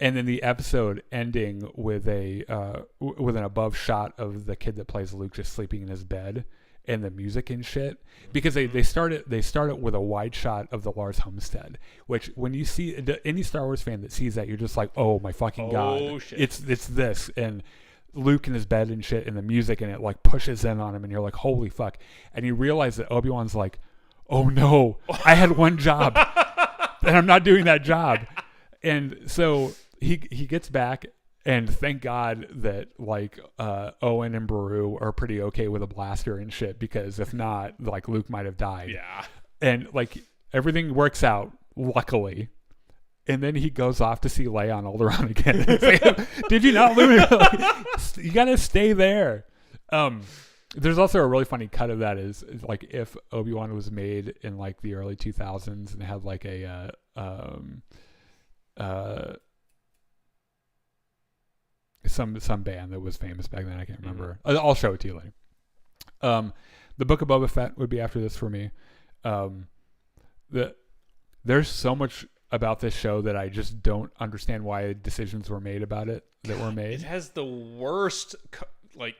And then the episode ending with with an above shot of the kid that plays Luke just sleeping in his bed, and the music and shit, because they start it with a wide shot of the Lars homestead, which when you see any Star Wars fan that sees that, you're just like, oh my fucking god, shit. it's this, and Luke in his bed and shit, and the music, and it like pushes in on him, and you're like, holy fuck. And you realize that Obi-Wan's like, oh no, I had one job and I'm not doing that job. And so he gets back, and thank God that like Owen and Beru are pretty okay with a blaster and shit, because if not, like Luke might have died. Yeah. And like everything works out, luckily. And then he goes off to see Leia on Alderaan again. Did you not learn? Like, you gotta stay there. There's also a really funny cut of that is like if Obi-Wan was made in like the early 2000s and had like a some band that was famous back then. I can't remember. I'll show it to you later. The Book of Boba Fett would be after this for me. There's so much about this show that I just don't understand why decisions were made about it that were made. It has the worst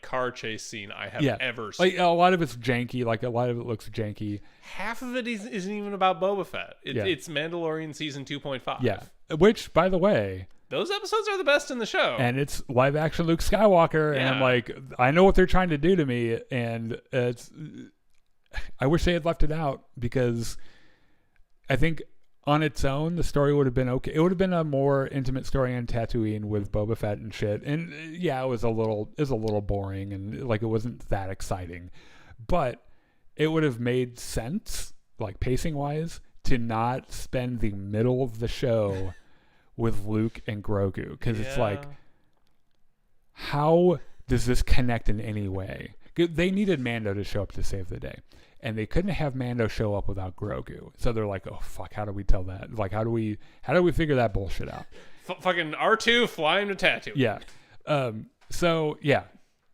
car chase scene I have ever seen. Like a lot of it's janky. Like a lot of it looks janky. Half of it isn't even about Boba Fett. It's Mandalorian season 2.5. Yeah, which by the way, those episodes are the best in the show. And it's live action Luke Skywalker, and I'm like, I know what they're trying to do to me, and I wish they had left it out, because I think on its own the story would have been okay. It would have been a more intimate story on Tatooine with Boba Fett and shit. And yeah, it was a little boring, and like it wasn't that exciting, but it would have made sense, like pacing wise, to not spend the middle of the show with Luke and Grogu, because it's like, how does this connect in any way? They needed Mando to show up to save the day, and they couldn't have Mando show up without Grogu. So they're like, oh fuck, how do we tell that? Like, how do we figure that bullshit out? Fucking R2 flying to Tatooine. Yeah. So yeah,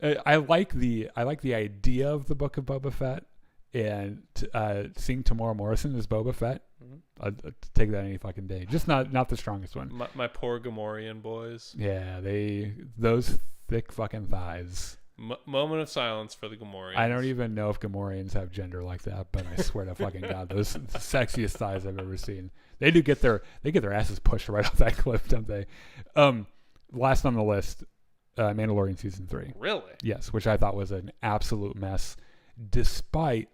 I like the idea of the Book of Boba Fett, and seeing Tamora Morrison as Boba Fett, I'd take that any fucking day. Just not the strongest one. My poor Gamorrean boys. Yeah, those thick fucking thighs. Moment of silence for the Gamorreans. I don't even know if Gamorreans have gender like that, but I swear to fucking God, those sexiest thighs I've ever seen. They do get their asses pushed right off that cliff, don't they? Last on the list, Mandalorian season 3. Really? Yes, which I thought was an absolute mess, despite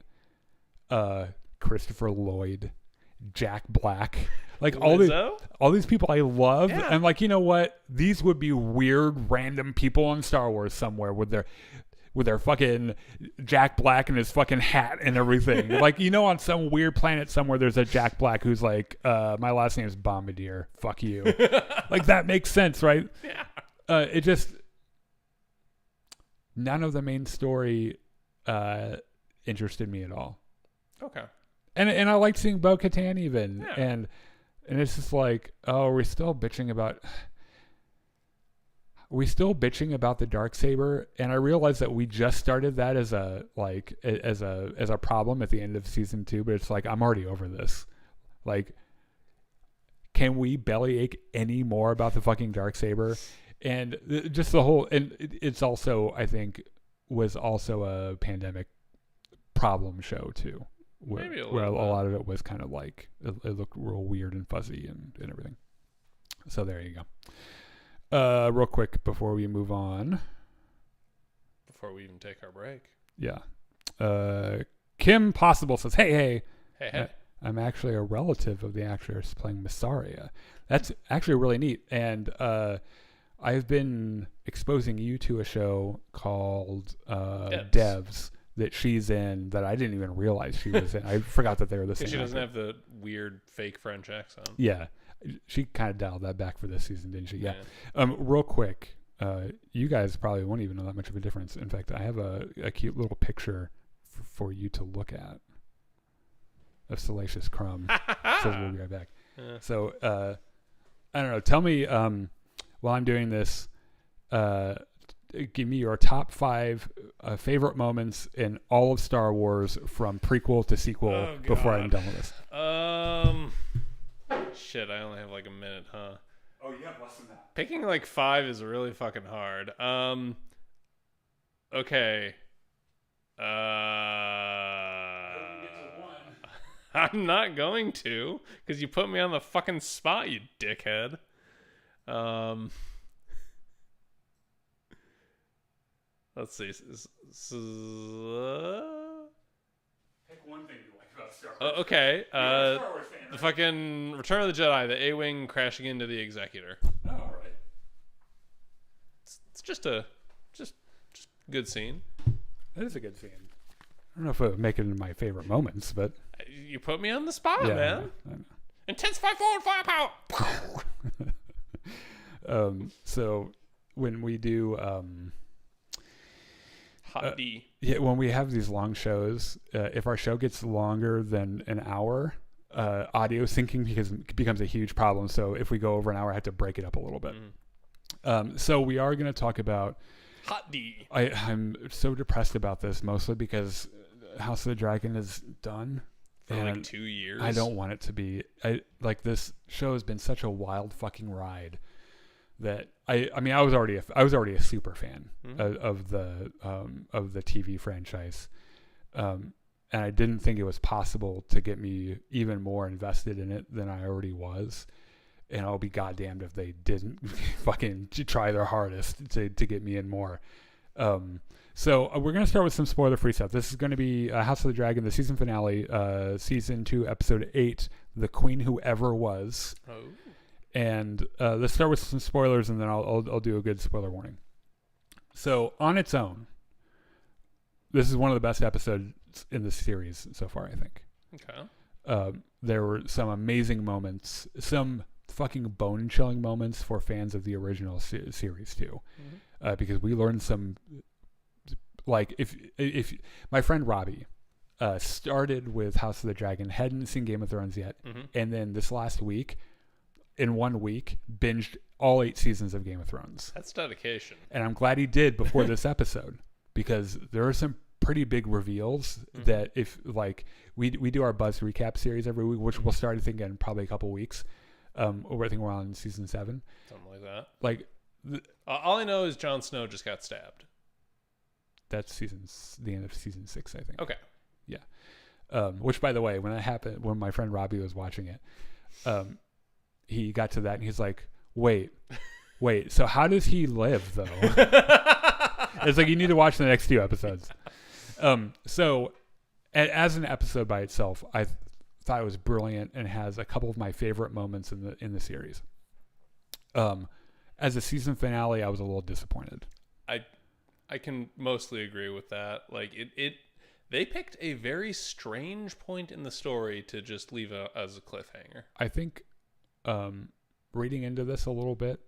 Christopher Lloyd, Jack Black, like all these people I love, and like, you know what? These would be weird random people on Star Wars somewhere with their fucking Jack Black and his fucking hat and everything. Like, you know, on some weird planet somewhere, there's a Jack Black who's like, my last name is Bombardier. Fuck you. Like, that makes sense, right? Yeah. It just, none of the main story interested me at all. Okay. And I liked seeing Bo-Katan even. Yeah. And it's just like, oh, are we still bitching about the Darksaber? And I realized that we just started that as a problem at the end of season 2, but it's like, I'm already over this. Like, can we bellyache any more about the fucking Darksaber? And just the whole, and it's also, I think, was also a pandemic problem show too. Where a lot of it was kind of like it looked real weird and fuzzy and everything. So there you go. Real quick before we move on, before we even take our break, Kim Possible says, hey, I'm actually a relative of the actress playing Missaria. That's actually really neat. And I've been exposing you to a show called Devs that she's in, that I didn't even realize she was in. I forgot that they were the same. She doesn't have the weird fake French accent. Yeah. She kind of dialed that back for this season, didn't she? Yeah. Real quick, you guys probably won't even know that much of a difference. In fact, I have a cute little picture for you to look at of Salacious Crumb. So we'll be right back. Yeah. So, I don't know. Tell me, while I'm doing this, give me your top 5 favorite moments in all of Star Wars from prequel to sequel before I'm done with this. Shit, I only have like a minute, huh? Oh, you have less than that. Picking like 5 is really fucking hard. Okay. I'm not going to, because you put me on the fucking spot, you dickhead. Let's see. Pick one thing you like about Star Wars. Okay. You're a Star Wars fan, right? The fucking Return of the Jedi, the A-Wing crashing into the Executor. Oh, all right. It's just a good scene. That is a good scene. I don't know if it would make it into my favorite moments, but You put me on the spot, man. I know. Intensify forward firepower. So when we do Hot D. Yeah, when we have these long shows, if our show gets longer than an hour, audio syncing becomes a huge problem. So if we go over an hour, I have to break it up a little bit. So we are going to talk about Hot D. I'm so depressed about this, mostly because House of the Dragon is done. For like 2 years. I don't want it to be. This show has been such a wild fucking ride that I was already a super fan of the TV franchise, and I didn't think it was possible to get me even more invested in it than I already was. And I'll be goddamned if they didn't fucking try their hardest to get me in more. So we're going to start with some spoiler-free stuff. This is going to be House of the Dragon, the season finale, season 2, episode 8, The Queen Who Ever Was. Oh. And let's start with some spoilers, and then I'll do a good spoiler warning. So on its own, this is one of the best episodes in the series so far, I think. Okay. There were some amazing moments, some fucking bone-chilling moments for fans of the original series too, because we learned some. Like if my friend Robbie started with House of the Dragon, hadn't seen Game of Thrones yet, and then this last week, in 1 week, binged all 8 seasons of Game of Thrones. That's dedication. And I'm glad he did before this episode, because there are some pretty big reveals that if like we do our Buzz recap series every week, which we'll start I think in probably a couple weeks. I think we're on season 7. Something like that. Like all I know is Jon Snow just got stabbed. That's the end of season 6, I think. Okay. Yeah. Which, by the way, when that happened, when my friend Robbie was watching it, he got to that and he's like, wait, so how does he live though? It's like, you need to watch the next 2 episodes. So as an episode by itself, I thought it was brilliant and has a couple of my favorite moments in the series. As a season finale, I was a little disappointed. I can mostly agree with that. Like they picked a very strange point in the story to just leave as a cliffhanger. I think, reading into this a little bit,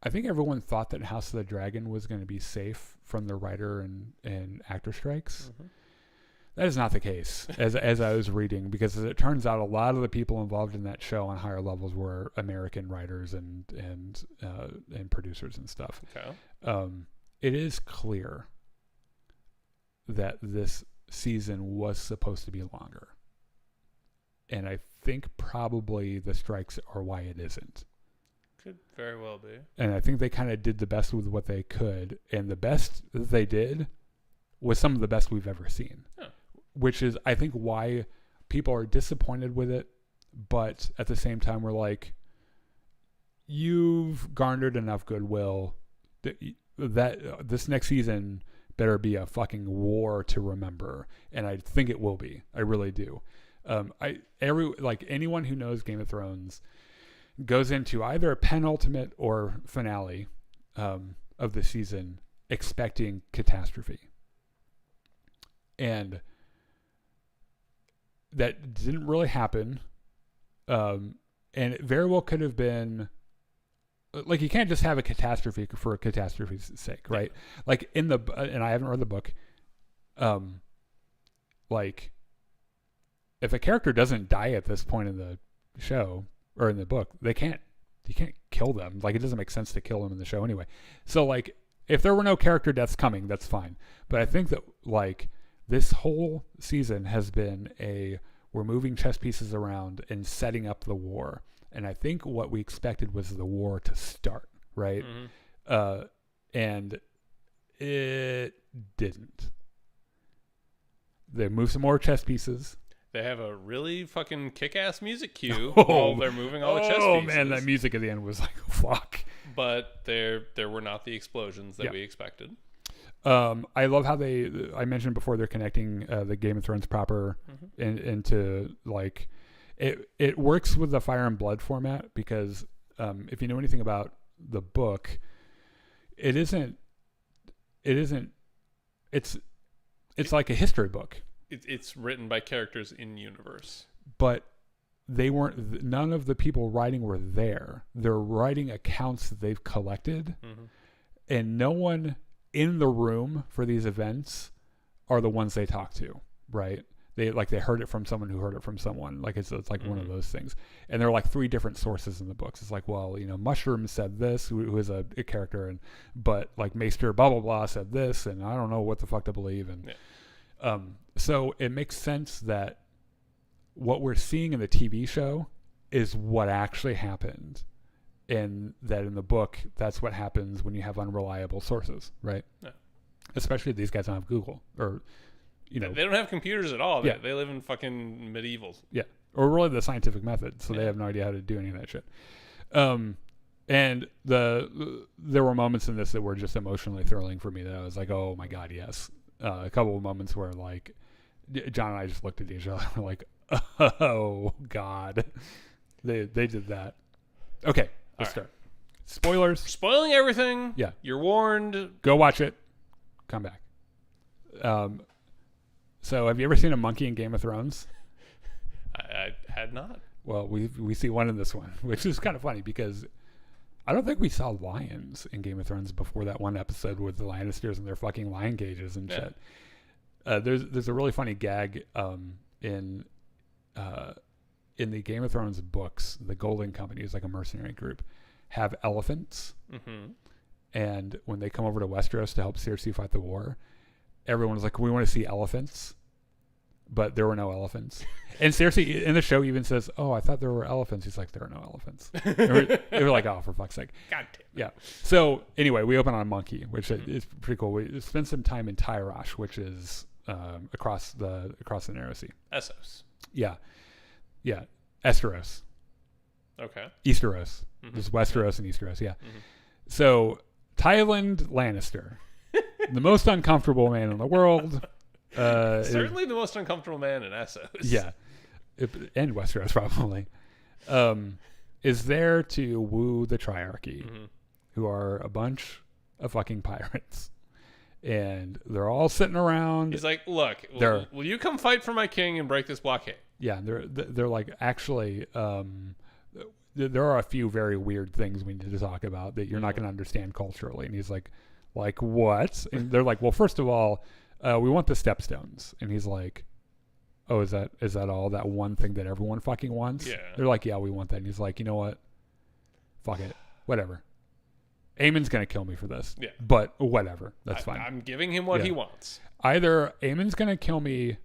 I think everyone thought that House of the Dragon was going to be safe from the writer and actor strikes. That is not the case, as I was reading, because as it turns out, a lot of the people involved in that show on higher levels were American writers and producers and stuff. Okay. It is clear that this season was supposed to be longer. And I think probably the strikes are why it isn't. Could very well be. And I think they kind of did the best with what they could. And the best that they did was some of the best we've ever seen. Oh. Which is, I think, why people are disappointed with it. But at the same time, we're like, you've garnered enough goodwill that this next season better be a fucking war to remember, and I think it will be. I really do. Anyone who knows Game of Thrones goes into either a penultimate or finale of the season expecting catastrophe, and that didn't really happen. And it very well could have been. Like, you can't just have a catastrophe for a catastrophe's sake, right? Like and I haven't read the book. Like, if a character doesn't die at this point in the show or in the book, you can't kill them. Like, it doesn't make sense to kill them in the show anyway. So, like, if there were no character deaths coming, that's fine. But I think that like this whole season has been we're moving chess pieces around and setting up the war. And I think what we expected was the war to start, right? Mm-hmm. And it didn't. They moved some more chess pieces. They have a really fucking kick-ass music cue while they're moving all the chess pieces. Oh man, that music at the end was like, fuck. But there were not the explosions that we expected. I love how I mentioned before, they're connecting the Game of Thrones proper into like, it works with the Fire and Blood format because if you know anything about the book, it's like a history book. It's written by characters in universe. But none of the people writing were there. They're writing accounts that they've collected. Mm-hmm. And no one in the room for these events are the ones they talk to, right? They heard it from someone who heard it from someone. Like it's like one of those things. And there are like 3 different sources in the books. It's like, well, Mushroom said this, who is a character, but like Maester blah blah blah said this, and I don't know what the fuck to believe. And so it makes sense that what we're seeing in the TV show is what actually happened, and that in the book, that's what happens when you have unreliable sources, right? Yeah. Especially if these guys don't have Google or. They don't have computers at all. They live in fucking medievals. Yeah. Or really the scientific method. So they have no idea how to do any of that shit. And there were moments in this that were just emotionally thrilling for me that I was like, oh my God, yes. A couple of moments where like John and I just looked at each other and were like, oh God, they did that. Okay. Let's start. Spoilers. Spoiling everything. Yeah. You're warned. Go watch it. Come back. So have you ever seen a monkey in Game of Thrones? I had not. Well, we see one in this one, which is kind of funny because I don't think we saw lions in Game of Thrones before that one episode with the Lannisters and their fucking lion cages and shit. There's a really funny gag in the Game of Thrones books. The Golden Company is like a mercenary group, have elephants, and when they come over to Westeros to help Cersei fight the war, everyone was like, we want to see elephants, but there were no elephants. And Cersei in the show even says, oh, I thought there were elephants. He's like, there are no elephants. They were like, oh, for fuck's sake. God damn. Yeah. So anyway, we open on a monkey, which is pretty cool. We spend some time in Tyrosh, which is across the Narrow Sea. Essos. Yeah. Yeah. Esteros. Okay. Easteros. There's Westeros and Easteros. Yeah. So Tywin Lannister. The most uncomfortable man in the world. Certainly the most uncomfortable man in Essos. Yeah. And Westeros, probably. Is there to woo the Triarchy, who are a bunch of fucking pirates. And they're all sitting around. He's like, look, will you come fight for my king and break this blockade? Yeah, they're like, actually, there are a few very weird things we need to talk about that you're not going to understand culturally. And he's like what? And they're like, well, first of all, we want the stepstones. And he's like, oh, is that all? That one thing that everyone fucking wants? Yeah. They're like, yeah, we want that. And he's like, you know what? Fuck it. Whatever. Aemon's going to kill me for this. Yeah. But whatever. That's fine. I'm giving him what he wants. Either Aemon's going to kill me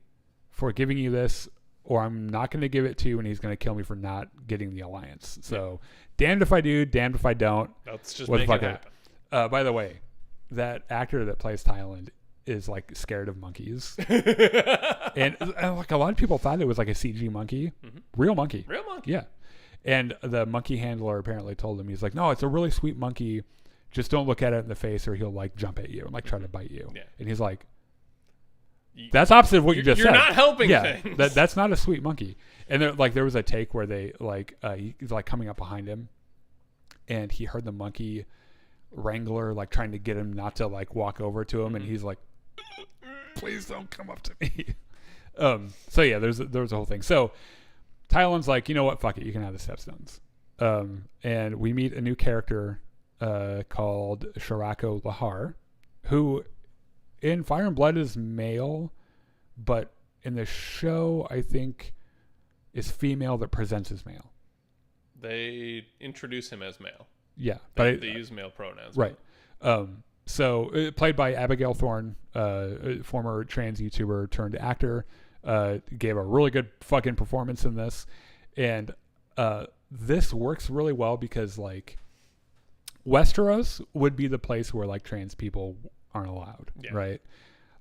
for giving you this, or I'm not going to give it to you and he's going to kill me for not getting the alliance. So damned if I do, damned if I don't. Let's just make it happen. By the way, that actor that plays Thailand is like scared of monkeys. and like a lot of people thought it was like a CG monkey. Real monkey. Yeah. And the monkey handler apparently told him, he's like, no, it's a really sweet monkey. Just don't look at it in the face or he'll like jump at you and like try to bite you. Yeah. And he's like, that's opposite of what you just said. You're not helping things. That's not a sweet monkey. And there was a take where they he's like coming up behind him and he heard the monkey wrangler like trying to get him not to like walk over to him. And he's like, please don't come up to me. So yeah, there's a whole thing. So Tylen's like, you know what? Fuck it. You can have the stepstones. And we meet a new character called Shirako Lahar, who in Fire and Blood is male, but in the show, I think is female that presents as male. They introduce him as male. Yeah. They use male pronouns. Right. So played by Abigail Thorne, former trans YouTuber turned actor, gave a really good fucking performance in this, and this works really well because like Westeros would be the place where like trans people aren't allowed, right?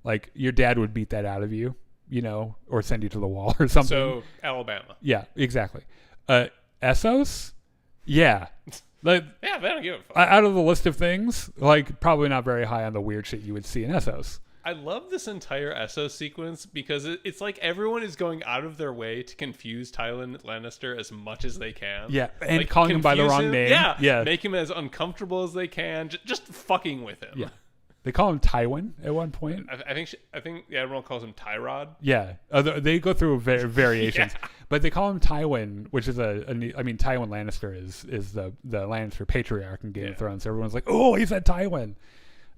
Like your dad would beat that out of you, you know, or send you to the wall or something. So Alabama. Yeah, exactly. Essos, yeah. Like, yeah, they don't give a fuck. Out of the list of things, like probably not very high on the weird shit you would see in Essos. I love this entire Essos sequence because it's like everyone is going out of their way to confuse Tywin Lannister as much as they can. Yeah, and like, calling him by the wrong him, name. Yeah. Make him as uncomfortable as they can. Just fucking with him. Yeah. They call him Tywin at one point. I think the Admiral calls him Tyrod. Yeah, they go through variations, but they call him Tywin, which is I mean, Tywin Lannister is the Lannister patriarch in Game of Thrones. So everyone's like, oh, he said Tywin.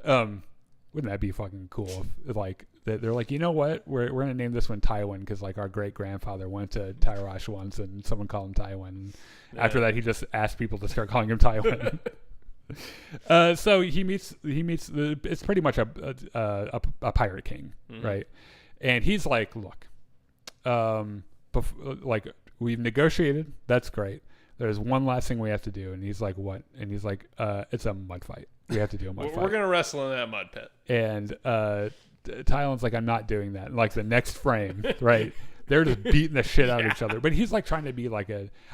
Wouldn't that be fucking cool? If, like they're like, you know what, we're gonna name this one Tywin because like our great grandfather went to Tyrosh once and someone called him Tywin. After that, he just asked people to start calling him Tywin. So he meets it's pretty much a pirate king, right? And he's like, look, like we've negotiated, that's great. There's one last thing we have to do. And he's like, what? And he's like, it's a mud fight. We have to do a mud fight. We're gonna wrestle in that mud pit. And Tylen's like, I'm not doing that. And like the next frame, right? They're just beating the shit out of each other. But he's like trying to be like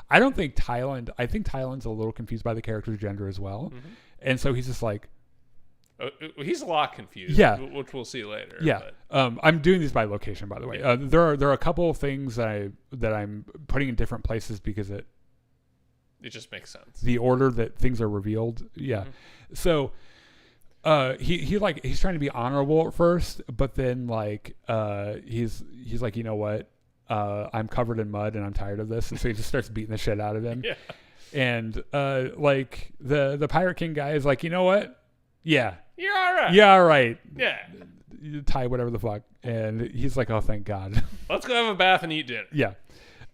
I think Tylen's a little confused by the character's gender as well. And so he's just like, he's a lot confused. Yeah. Which we'll see later. Yeah. I'm doing these by location, by the way. There are a couple of things that I'm putting in different places because it just makes sense. The order that things are revealed. Yeah. So he's trying to be honorable at first, but then like he's like, you know what? I'm covered in mud and I'm tired of this. And so he just starts beating the shit out of him. Yeah. And like the Pirate King guy is like, you know what? Yeah. You're all right. Yeah, all right. Yeah. You tie whatever the fuck. And he's like, oh, thank God. Let's go have a bath and eat dinner. Yeah.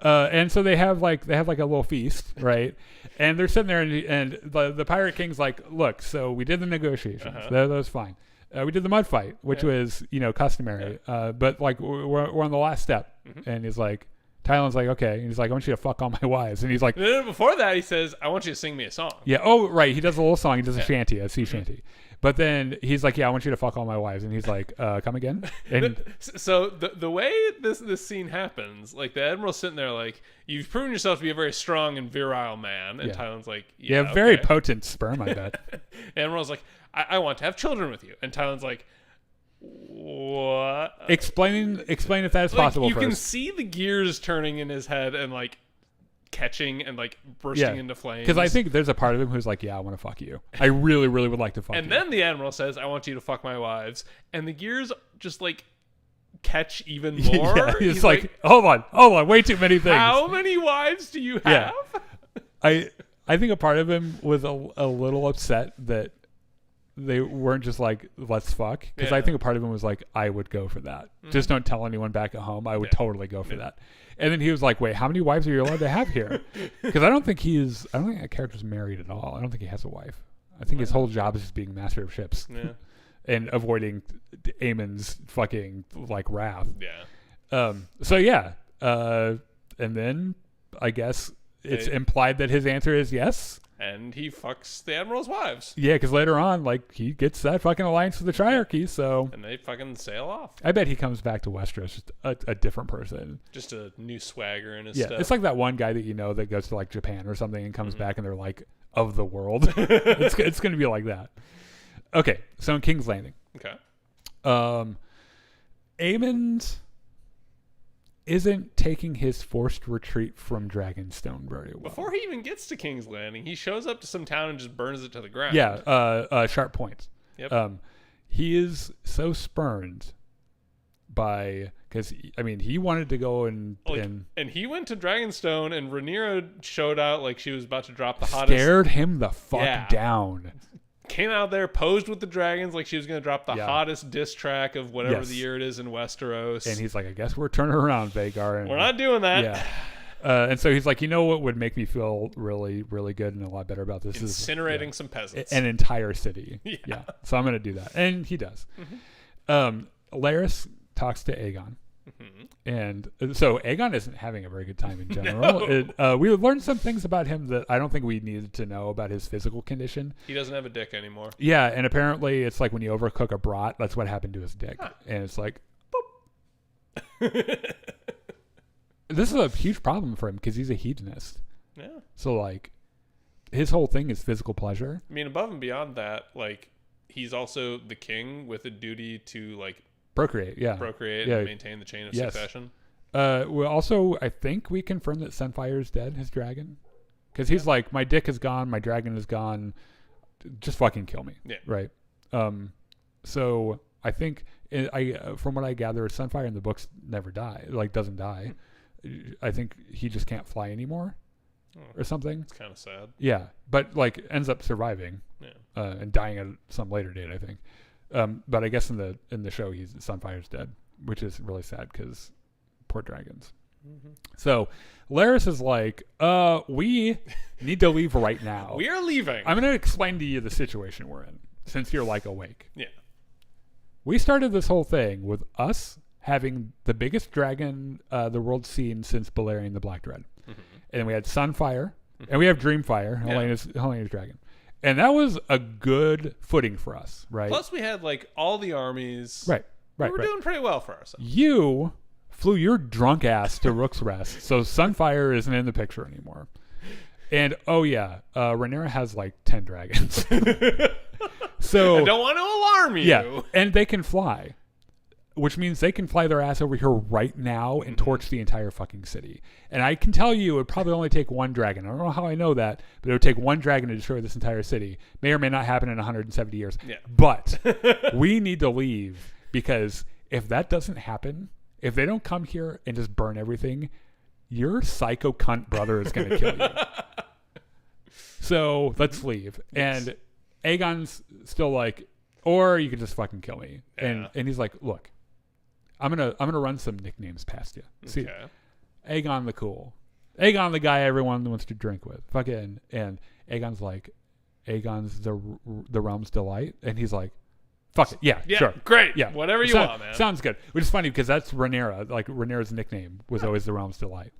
And so they have like a little feast, right? And they're sitting there, and the Pirate King's like, look, so we did the negotiations. That was fine. We did the mud fight, which was, customary. But like we're on the last step. And he's like, Tylen's like, okay. And he's like, I want you to fuck all my wives. And he's like, before that, he says, I want you to sing me a song. Yeah. Oh, right. He does a little song. He does a shanty, a sea shanty. But then he's like, yeah, I want you to fuck all my wives. And he's like, come again? And so the way this scene happens, like the Admiral's sitting there like, you've proven yourself to be a very strong and virile man. And Tylen's like, yeah, very potent sperm, I bet. Admiral's like, I want to have children with you. And Tylen's like, what? Explain if that is possible you first. can see the gears turning in his head and like catching and like bursting into flames. Because I think there's a part of him who's like, yeah, I want to fuck you. I really, really would like to fuck you. And then the Admiral says, I want you to fuck my wives. And the gears just like catch even more. Yeah, he's like, hold on, way too many things. How many wives do you have? I think a part of him was a little upset that they weren't just like, let's fuck. Because I think a part of him was like, I would go for that. Just don't tell anyone back at home. I would totally go for that. And then he was like, wait, how many wives are you allowed to have here? Because I don't think that character's married at all. I don't think he has a wife. I think his whole job is just being master of ships. Yeah. And avoiding Aemon's fucking like wrath. Yeah. So yeah. And then I guess it's implied that his answer is yes. And he fucks the Admiral's wives. Yeah, because later on, like, he gets that fucking alliance with the Triarchy, so... And they fucking sail off. I bet he comes back to Westeros just a different person. Just a new swagger in his stuff. It's like that one guy that you know that goes to, like, Japan or something and comes back and they're, like, of the world. It's going to be like that. Okay, so in King's Landing. Okay. Aemond isn't taking his forced retreat from Dragonstone very well. Before he even gets to King's Landing, he shows up to some town and just burns it to the ground. Yeah, Sharp Point. Yep. He is so spurned by... Because, I mean, he wanted to go and he went to Dragonstone, and Rhaenyra showed out like she was about to drop the hottest... Scared him the fuck down. Came out there, posed with the dragons like she was going to drop the hottest diss track of whatever the year it is in Westeros. And he's like, I guess we're turning around, Vhagar. And we're not doing that. Yeah. And so he's like, you know what would make me feel really, really good and a lot better about this incinerating some peasants. An entire city. Yeah. So I'm going to do that. And he does. Laris talks to Aegon. And so Aegon isn't having a very good time in general. No. We learned some things about him that I don't think we needed to know about his physical condition. He doesn't have a dick anymore. Yeah, and apparently it's like when you overcook a brat, that's what happened to his dick. Huh. And it's like, boop. This is a huge problem for him because he's a hedonist. Yeah. So like, his whole thing is physical pleasure. I mean, above and beyond that, like, he's also the king with a duty to like procreate and maintain the chain of succession. Well, also, I think we confirmed that Sunfire's dead, his dragon, because he's like, my dick is gone, my dragon is gone, just fucking kill me. Yeah. Right. So I think from what I gather, Sunfire in the books never doesn't die. I think he just can't fly anymore, or something. It's kind of sad. Yeah, but like ends up surviving, and dying at some later date, I think. But I guess in the show, Sunfire's dead, which is really sad because poor dragons. So Laris is like, we need to leave right now. We are leaving. I'm going to explain to you the situation we're in, since you're like awake. Yeah. We started this whole thing with us having the biggest dragon the world's seen since Balerion the Black Dread. And then we had Sunfire, and we have Dreamfire, Helena's dragon. And that was a good footing for us, right? Plus we had like all the armies. Right. We were doing pretty well for ourselves. You flew your drunk ass to Rook's Rest, so Sunfire isn't in the picture anymore. And Rhaenyra has like 10 dragons. So I don't want to alarm you. Yeah, and they can fly, which means they can fly their ass over here right now and torch the entire fucking city. And I can tell you it would probably only take one dragon. I don't know how I know that, but it would take one dragon to destroy this entire city. May or may not happen in 170 years. Yeah. But we need to leave, because if that doesn't happen, if they don't come here and just burn everything, your psycho cunt brother is going to kill you. So let's leave. Yes. And Aegon's still like, or you could just fucking kill me. Yeah. And he's like, look, I'm gonna run some nicknames past you. See, Aegon the Cool, Aegon the guy everyone wants to drink with, fucking. And Aegon's like, Aegon's the realm's delight, and he's like, fuck it, yeah, sure, great, yeah, whatever you want, man. Sounds good. Which is funny because that's Rhaenyra. Like Rhaenyra's nickname was always the realm's delight.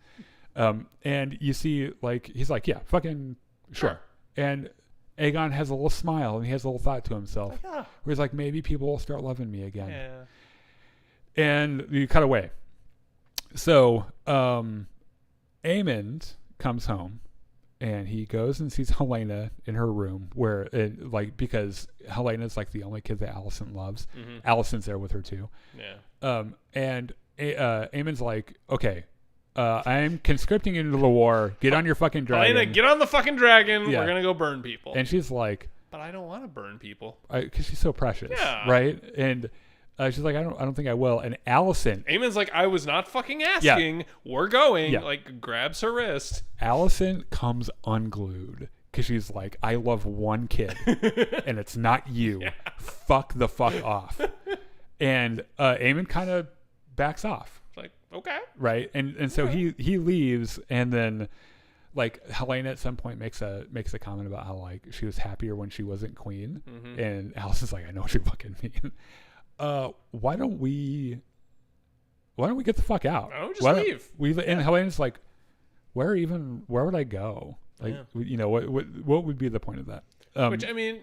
And you see, like, he's like, yeah, fucking sure. And Aegon has a little smile and he has a little thought to himself, where he's like, maybe people will start loving me again. Yeah. And you cut away. So Aemond comes home and he goes and sees Helena in her room, where because Helena's like the only kid that Alicent loves. Alicent's there with her too. Yeah. And Aemond's like, okay, I'm conscripting into the war. Get on your fucking dragon. Helena, get on the fucking dragon. Yeah. We're gonna go burn people. And she's like, but I don't want to burn people because she's so precious, right? And she's like, I don't think I will. And Alicent, Aemon's like, I was not fucking asking. Yeah. We're going. Yeah. Like, grabs her wrist. Alicent comes unglued because she's like, I love one kid, and it's not you. Yeah. Fuck the fuck off. And Aemond kind of backs off. Like, okay, right, and so he leaves, and then like Helena at some point makes a comment about how like she was happier when she wasn't queen, and Alison's like, I know what you fucking mean. Why don't we get the fuck out? Oh, just leave. And Helena's like, where would I go? Like, you know, what would be the point of that? Which, I mean,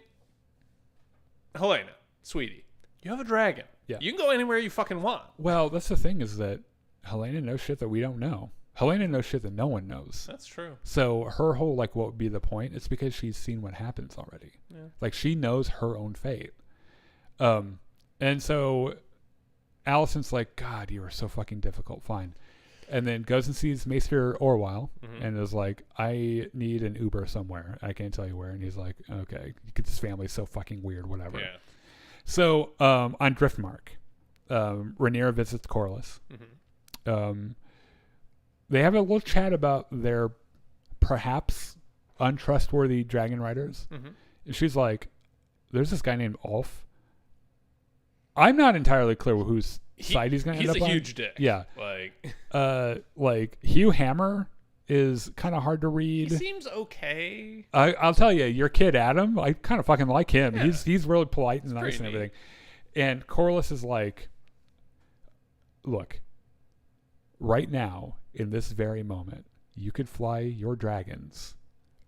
Helena, sweetie, you have a dragon. Yeah. You can go anywhere you fucking want. Well, that's the thing, is that Helena knows shit that we don't know. Helena knows shit that no one knows. That's true. So her whole, like, what would be the point? It's because she's seen what happens already. Yeah. Like, she knows her own fate. And so Alicent's like, God, you are so fucking difficult. Fine. And then goes and sees Maester Orwell and is like, I need an Uber somewhere. I can't tell you where. And he's like, okay, this family's so fucking weird, whatever. Yeah. So on Driftmark, Rhaenyra visits Corlys. They have a little chat about their perhaps untrustworthy dragon riders. And she's like, there's this guy named Ulf. I'm not entirely clear whose side he's going to end up on. He's a huge dick. Yeah. Like Hugh Hammer is kind of hard to He read. seems okay. I'll tell you, your kid Adam, I kind of fucking like him. Yeah. He's really polite and It's nice and pretty everything. And Corliss is like, look, right now in this very moment, you could fly your dragons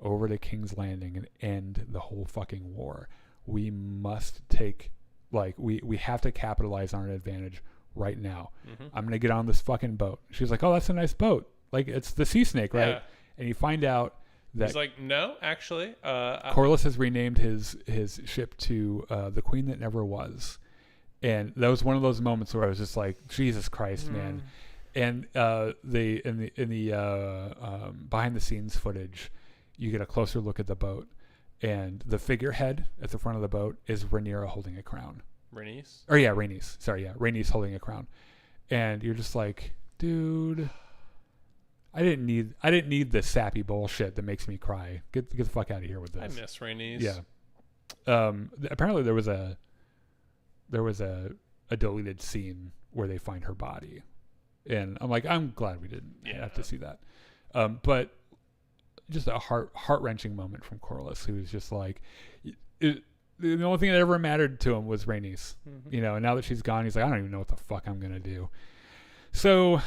over to King's Landing and end the whole fucking war. We must take, like, we have to capitalize on an advantage right now. I'm gonna get on this fucking boat. She's like, oh, that's a nice boat. Like, it's the Sea Snake, right? Yeah. And you find out that He's like, no, actually. Corliss has renamed his ship to the Queen That Never Was. And that was one of those moments where I was just like, Jesus Christ, man. And in the behind the scenes footage, you get a closer look at the boat, and the figurehead at the front of the boat is Rhaenyra holding a crown. Rhaenys? Or yeah, Rhaenys. Sorry, yeah, Rhaenys holding a crown. And you're just like, dude, I didn't need this sappy bullshit that makes me cry. Get the fuck out of here with this. I miss Rhaenys. Yeah. Apparently there was a deleted scene where they find her body, and I'm like, I'm glad we didn't have to see that. But just a heart-wrenching moment from Corliss, who was just like, the only thing that ever mattered to him was Rhaenys, you know. And now that she's gone, he's like, I don't even know what the fuck I'm gonna do. So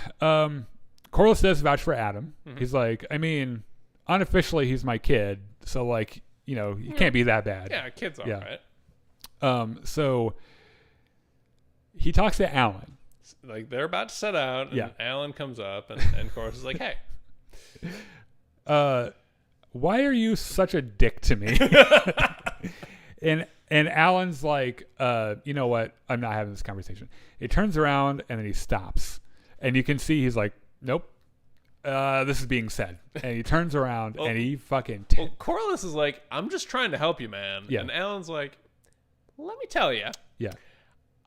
Corliss does vouch for Adam. He's like, I mean, unofficially he's my kid, so like, you know, he can't be that bad. Yeah, kid's all right. So he talks to Alan. Like, they're about to set out, and Alan comes up, and Corliss is like, hey. Why are you such a dick to me? and Alan's like, you know what? I'm not having this conversation. He turns around, and then he stops. And you can see he's like, nope. This is being said. And he turns around, and he fucking... Corliss is like, I'm just trying to help you, man. Yeah. And Alan's like, let me tell you. Yeah.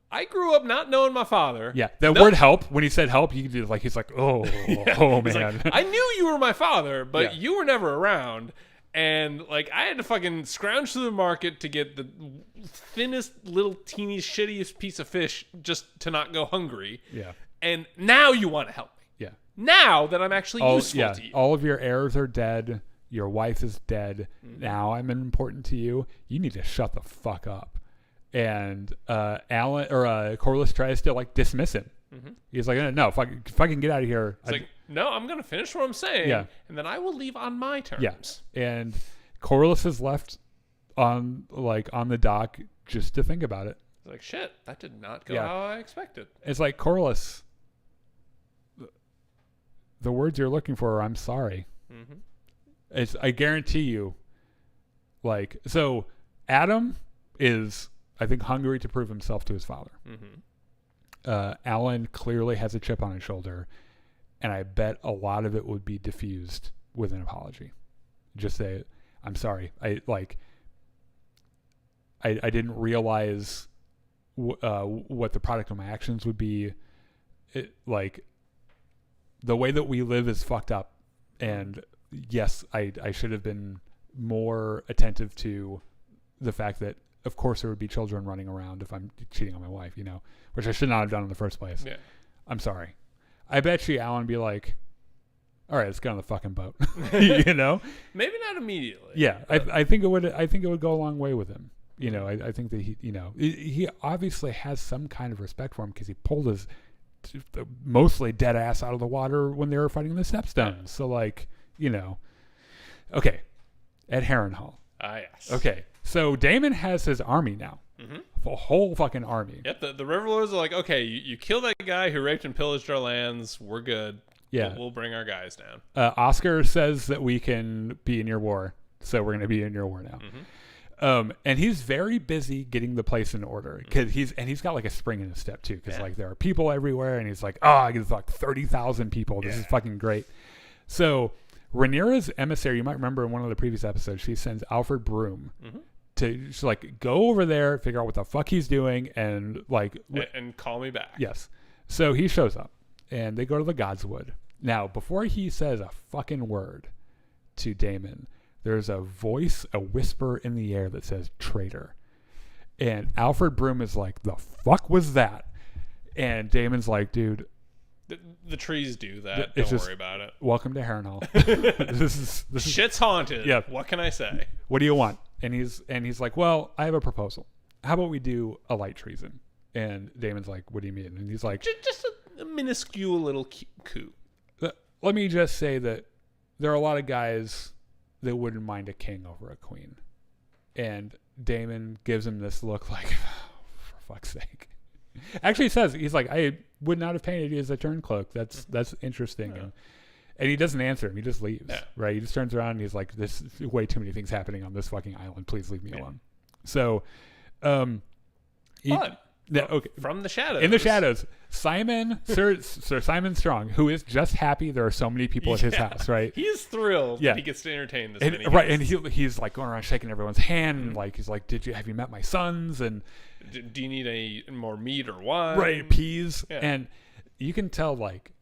I grew up not knowing my father. Yeah, the word help, when he said help, you could do like, he's like, oh man. Like, I knew you were my father, but you were never around. And like, I had to fucking scrounge through the market to get the thinnest, little, teeny, shittiest piece of fish just to not go hungry. Yeah. And now you want to help me. Yeah. Now that I'm actually useful to you. All of your heirs are dead. Your wife is dead. Now I'm important to you. You need to shut the fuck up. And Corliss tries to like dismiss him. He's like, no, fucking get out of here. It's like, no, I'm gonna finish what I'm saying, and then I will leave on my terms. Yeah. And Corliss is left on the dock just to think about it. It's like, shit, that did not go how I expected. It's like, Corliss, the words you're looking for are, I'm sorry. I guarantee you, like, so Adam is, I think, hungry to prove himself to his father. Alan clearly has a chip on his shoulder, and I bet a lot of it would be diffused with an apology. Just say, I'm sorry. I didn't realize what the product of my actions would be. Like, the way that we live is fucked up, and yes, I should have been more attentive to the fact that, of course, there would be children running around if I'm cheating on my wife, you know, which I should not have done in the first place. Yeah. I'm sorry. I bet you Alan would be like, all right, let's get on the fucking boat. You know? Maybe not immediately. Yeah. I think it would go a long way with him. You know, I think that he obviously has some kind of respect for him, because he pulled his mostly dead ass out of the water when they were fighting the Stepstones. Yeah. So, like, you know, okay. At Harrenhal. Yes. Okay. So Daemon has his army now. A whole fucking army. Yep. The Riverlords are like, okay, you kill that guy who raped and pillaged our lands. We're good. Yeah. We'll bring our guys down. Oscar says that we can be in your war, so we're going to be in your war now. And he's very busy getting the place in order, because he's got like a spring in his step too, because like there are people everywhere, and he's like, I get like 30,000 people. This is fucking great. So Rhaenyra's emissary, you might remember in one of the previous episodes, she sends Alfred Broom to just like go over there, figure out what the fuck he's doing, and like and call me back. Yes. So he shows up, and they go to the Godswood. Now, before he says a fucking word to Daemon, there's a voice, a whisper in the air that says traitor. And Alfred Broom is like, the fuck was that? And Daemon's like, dude, The trees do that. It's Don't just, worry about it. Welcome to Harrenhal. this is Shit's haunted. Yeah. What can I say? What do you want? And he's like, well, I have a proposal. How about we do a light treason? And Damon's like, what do you mean? And he's like, just a minuscule little coup. Let me just say that there are a lot of guys that wouldn't mind a king over a queen. And Damon gives him this look like, for fuck's sake. Actually, he says, he's like, I would not have painted you as a turncloak. That's interesting. Yeah. And he doesn't answer him. He just leaves. Yeah. Right? He just turns around and he's like, there's way too many things happening on this fucking island. Please leave me alone. So, okay. From the shadows. In the shadows, Sir Simon Strong, who is just happy there are so many people at his house, right? He's thrilled that he gets to entertain this many guests. Right, and he's like going around shaking everyone's hand, and like he's like, have you met my sons? And do you need any more meat or wine? Right, peas. Yeah. And you can tell, like,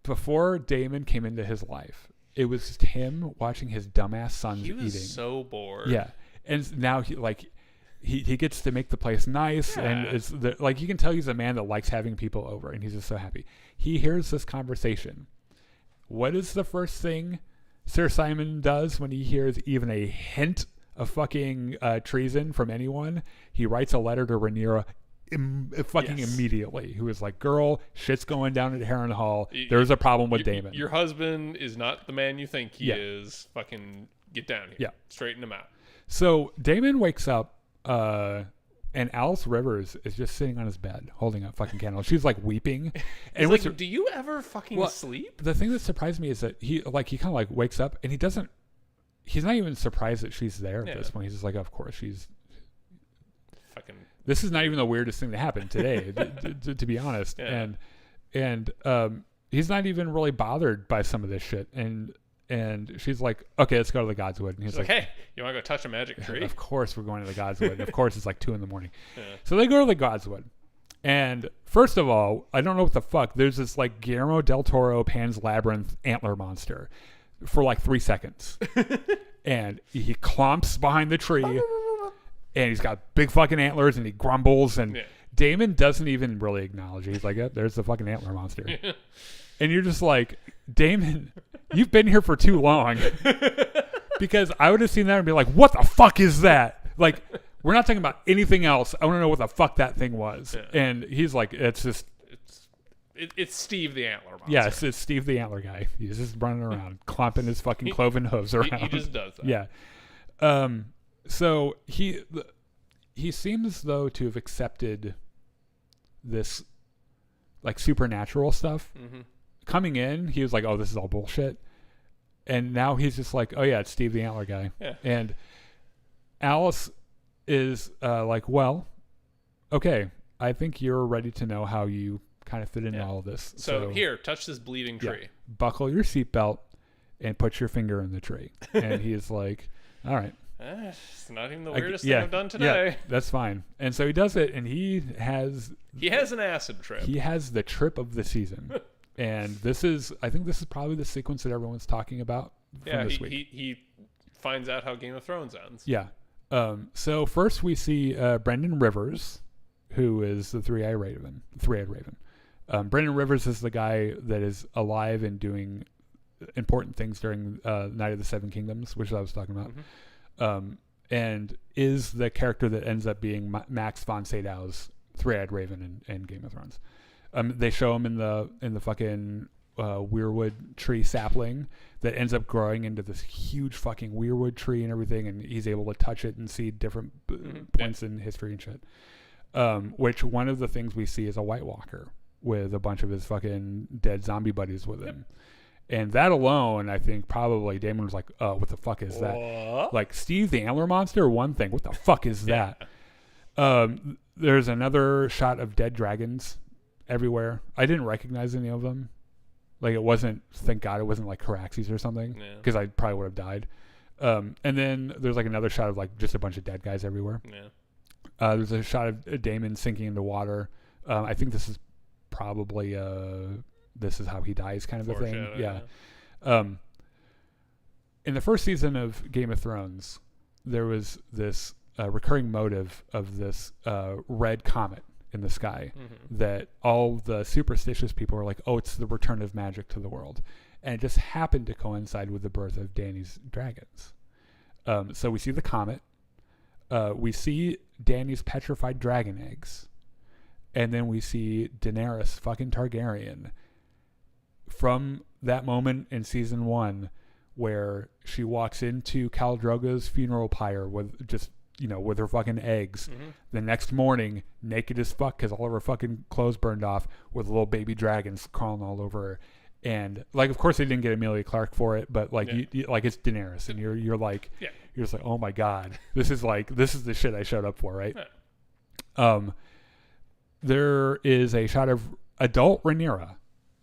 before Damon came into his life, it was just him watching his dumbass sons eating. He was so bored. Yeah, and now he gets to make the place nice, and it's like you can tell he's a man that likes having people over, and he's just so happy. He hears this conversation. What is the first thing Sir Simon does when he hears even a hint of fucking treason from anyone? He writes a letter to Rhaenyra immediately, who is like, girl, shit's going down at Harrenhal. There's a problem with Damon. Your husband is not the man you think he is. Fucking get down here. Yeah. Straighten him out. So Damon wakes up, and Alice Rivers is just sitting on his bed holding a fucking candle. She's like weeping. And like, do you ever fucking sleep? The thing that surprised me is that he kind of like wakes up and he's not even surprised that she's there at this point. He's just like, of course she's fucking. This is not even the weirdest thing to happen today, to be honest. Yeah. And he's not even really bothered by some of this shit. And she's like, okay, let's go to the Godswood. And he's like, hey, you want to go touch a magic tree? Of course we're going to the Godswood. And of course it's like 2 a.m. Yeah. So they go to the Godswood. And first of all, I don't know what the fuck. There's this like Guillermo del Toro Pan's Labyrinth antler monster for like 3 seconds. And he clomps behind the tree. And he's got big fucking antlers and he grumbles. And Damon doesn't even really acknowledge it. He's like, there's the fucking antler monster. Yeah. And you're just like, Damon, you've been here for too long. Because I would have seen that and be like, what the fuck is that? Like, we're not talking about anything else. I want to know what the fuck that thing was. Yeah. And he's like, it's Steve the Antler monster. Yes, it's Steve the Antler guy. He's just running around, clomping his fucking cloven hooves around. He just does that. Yeah. So he seems, though, to have accepted this, like, supernatural stuff. Mm-hmm. Coming in, he was like, oh, this is all bullshit. And now he's just like, oh, yeah, it's Steve the Antler guy. Yeah. And Alice is like, well, okay, I think you're ready to know how you kind of fit into all of this. So here, touch this bleeding tree. Yeah, buckle your seatbelt and put your finger in the tree. And he's like, all right. It's not even the weirdest thing I've done today. Yeah, that's fine. And so he does it, and he has an acid trip. He has the trip of the season. And I think this is probably the sequence that everyone's talking about from this week. He finds out how Game of Thrones ends. Yeah. So first we see Brendan Rivers, who is the three-eyed raven. Brendan Rivers is the guy that is alive and doing important things during Night of the Seven Kingdoms, which I was talking about. Mm-hmm. And is the character that ends up being Max von Sydow's three-eyed raven in Game of Thrones. They show him in the fucking weirwood tree sapling that ends up growing into this huge fucking weirwood tree and everything, and he's able to touch it and see different points in history and shit. Which one of the things we see is a White Walker with a bunch of his fucking dead zombie buddies with him. And that alone, I think probably Damon was like, oh, what the fuck is that? Like, Steve the Antler monster, one thing. What the fuck is that? There's another shot of dead dragons everywhere. I didn't recognize any of them. Like, it wasn't, thank God it wasn't like Caraxes or something, because I probably would have died. And then there's like another shot of like just a bunch of dead guys everywhere. There's a shot of Damon sinking into water. I think this is probably this is how he dies kind of a thing. Yeah. In the first season of Game of Thrones, there was this recurring motive of this red comet in the sky that all the superstitious people are like, oh, it's the return of magic to the world. And it just happened to coincide with the birth of Dany's dragons. So we see the comet. We see Dany's petrified dragon eggs. And then we see Daenerys fucking Targaryen from that moment in season 1 where she walks into Khal Drogo's funeral pyre with just, with her fucking eggs. The next morning, naked as fuck because all of her fucking clothes burned off with little baby dragons crawling all over her. And like, of course, they didn't get Emilia Clarke for it, but like, like it's Daenerys, and you're like, you're just like, oh my god, this is the shit I showed up for, right? There is a shot of adult Rhaenyra,